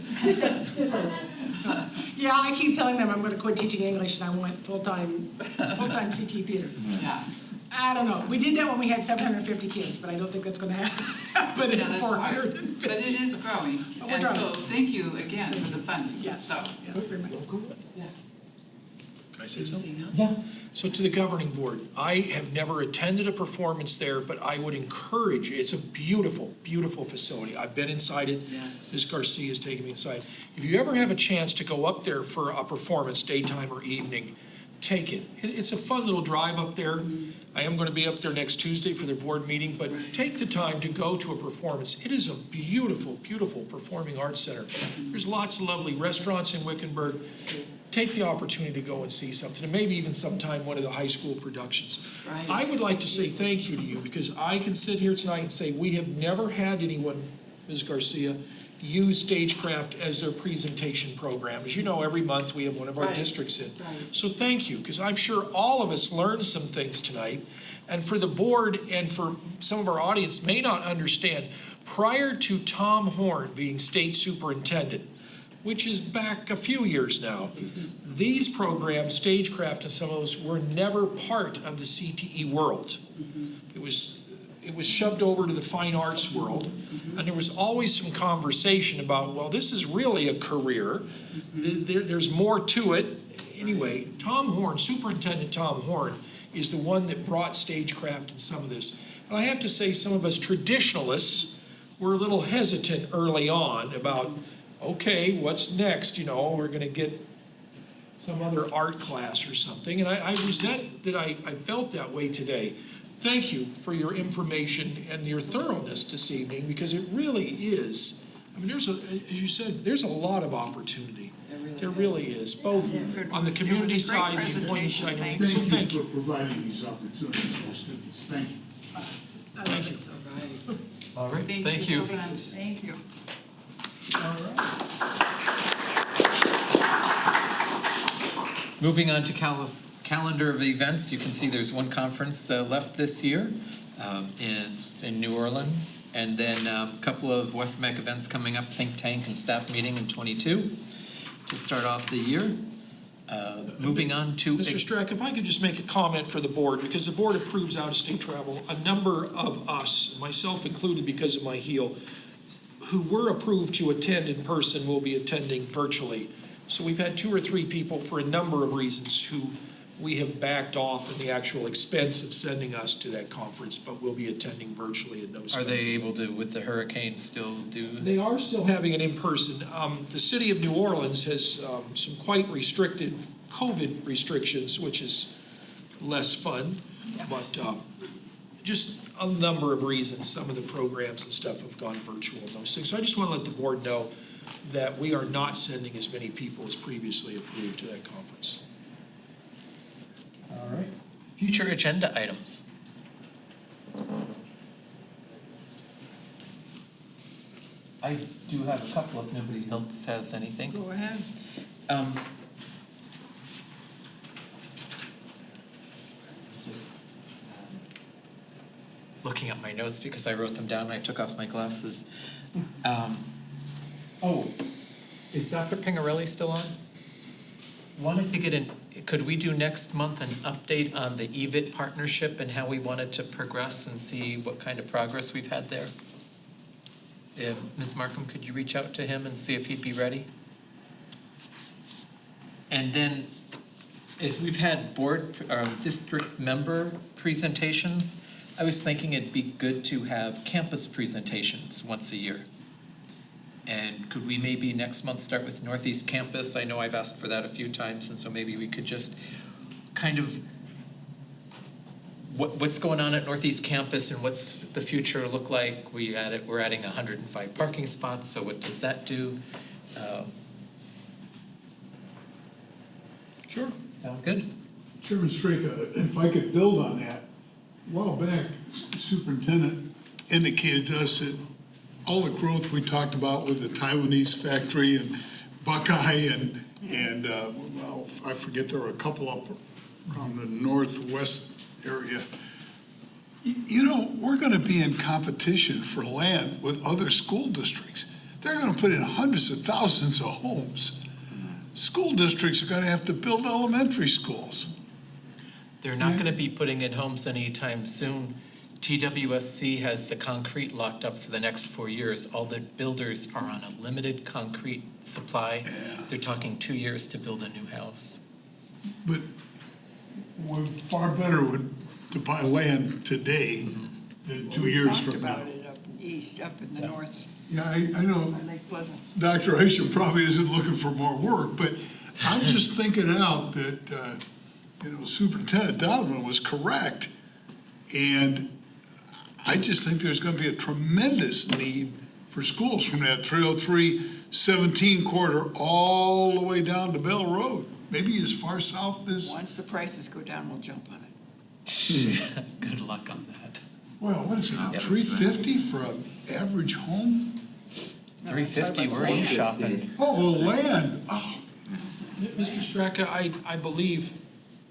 Yeah, I keep telling them I'm going to quit teaching English and I want full-time CT theater. Yeah. I don't know. We did that when we had 750 kids, but I don't think that's going to happen at Yeah, that's 450. But it is growing, But we're and growing. so thank you again for the funding. Yes. So, Yes, very much. Can I say something? anything else? So to the governing board, I have never attended a performance there, but I would encourage, it's a beautiful, beautiful facility. I've been inside it. Yes. Ms. Garcia has taken me inside. If you ever have a chance to go up there for a performance, daytime or evening, take it. It's a fun little drive up there. I am going to be up there next Tuesday for their board meeting, but take the time to go to a performance. It is a beautiful, beautiful performing arts center. There's lots of lovely restaurants in Wickenburg. Take the opportunity to go and see something, and maybe even sometime one of the high school productions. Right. I would like to say thank you to you, because I can sit here tonight and say, we have never had anyone, Ms. Garcia, use Stagecraft as their presentation program. As you know, every month we have one of our Right. districts in. Right. So thank you, because I'm sure all of us learned some things tonight. And for the board and for some of our audience may not understand, prior to Tom Horn being state superintendent, which is back a few years now, these programs, Stagecraft and some of those, were never part of the CTE world. It was shoved over to the fine arts world, and there was always some conversation about, well, this is really a career. There's more to it. Anyway, Tom Horn, Superintendent Tom Horn, is the one that brought Stagecraft and some of this. And I have to say, some of us traditionalists were a little hesitant early on about, okay, what's next? You know, we're going to get some other art class or something. And I resent that I felt that way today. Thank you for your information and your thoroughness this evening, because it really is, I mean, as you said, there's a lot of opportunity. There really is, both on the community side and the employee side. So Thank you for providing these opportunities for students. Thank you. Thank you. All right, Thank thank you you. so much. Thank you. Moving on to calendar of events, you can see there's one conference left this year. It's in New Orleans, and then a couple of West-MEC events coming up, think tank and staff meeting in '22 to start off the year. Moving on to... Mr. Strack, if I could just make a comment for the board, because the board approves out-of-state travel. A number of us, myself included because of my heel, who were approved to attend in person will be attending virtually. So we've had 2 or 3 people for a number of reasons who we have backed off in the actual expense of sending us to that conference, but we'll be attending virtually at no expense. Are they able to, with the hurricane, still do? They are still having it in person. The city of New Orleans has some quite restricted COVID restrictions, which is less fun, but just a number of reasons, some of the programs and stuff have gone virtual and those things. So I just want to let the board know that we are not sending as many people as previously approved to that conference. All right. Future agenda items. I do have a couple if nobody else has anything. Go ahead. Just looking at my notes because I wrote them down and I took off my glasses. Is Dr. Pingarelli still on? Wanted to get in, could we do next month an update on the EVIT partnership and how we wanted to progress and see what kind of progress we've had there? Ms. Markham, could you reach out to him and see if he'd be ready? And then, as we've had board, district member presentations, I was thinking it'd be good to have campus presentations once a year. And could we maybe next month start with Northeast Campus? I know I've asked for that a few times, and so maybe we could just kind of, what's going on at Northeast Campus and what's the future look like? We're adding 105 parking spots, so what does that do? Sure. Sound good? Chairman Straka, if I could build on that, a while back, the superintendent indicated to us that all the growth we talked about with the Taiwanese factory and Buckeye and well, I forget, there were a couple up around the northwest area. You know, we're going to be in competition for land with other school districts. They're going to put in hundreds of thousands of homes. School districts are going to have to build elementary schools. They're not going to be putting in homes anytime soon. TWSC has the concrete locked up for the next 4 years. All the builders are on a limited concrete supply. They're talking 2 years to build a new house. But We're far better to buy land today than 2 years from now. We talked about it up east, up in the north, Yeah, I know by Lake Pleasant. Dr. Isham probably isn't looking for more work, but I'm just thinking out that, Superintendent Donovan was correct. And I just think there's gonna be a tremendous need for schools from that 303-17 corridor all the way down to Bell Road. Maybe as far south as, Once the prices go down, we'll jump on it. Good luck on that. well, what is it now, Yep. 350 for an average home? 350, where are you shopping? Oh, land, oh. Mr. Straka, I believe,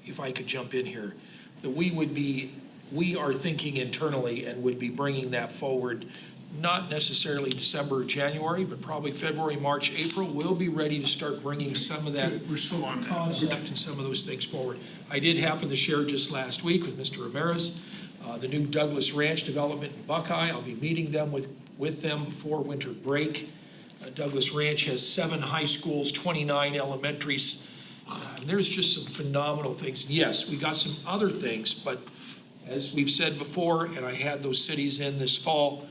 if I could jump in here, that we are thinking internally and would be bringing that forward, not necessarily December or January, but probably February, March, April. We'll be ready to start bringing some of that We're still on that. concept and some of those things forward. I did happen to share just last week with Mr. Ramirez, the new Douglas Ranch development in Buckeye. I'll be meeting them with them before winter break. Douglas Ranch has 7 high schools, 29 elementaries. There's just some phenomenal things. Yes, we got some other things, but as we've said before, and I had those cities in this fall,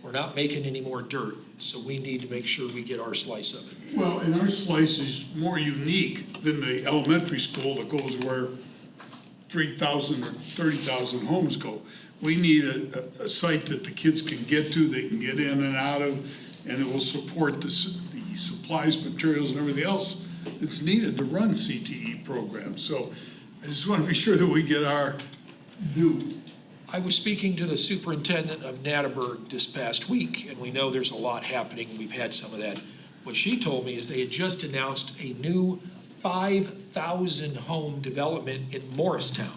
we're not making any more dirt, so we need to make sure we get our slice of it. Well, and our slice is more unique than the elementary school that goes where 3,000 or 30,000 homes go. We need a site that the kids can get to, they can get in and out of, and it will support the supplies, materials, and everything else that's needed to run CTE programs. So I just want to be sure that we get our due. I was speaking to the superintendent of Natterburg this past week, and we know there's a lot happening. We've had some of that. What she told me is they had just announced a new 5,000 home development in Morristown.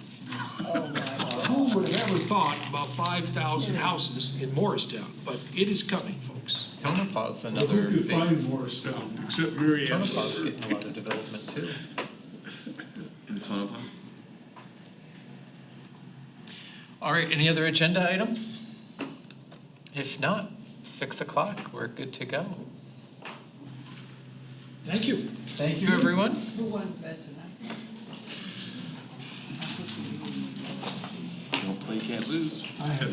Oh, my God. Who would have ever thought about 5,000 houses in Morristown? But it is coming, folks. Tonopah's Well, another who could big, find Morristown except Mary Ann? Tonopah's getting a lot of development too. In Tonopah? All right, any other agenda items? If not, 6 o'clock, we're good to go. Thank you. Thank you, everyone. Who won bed tonight? Don't play, can't lose. I have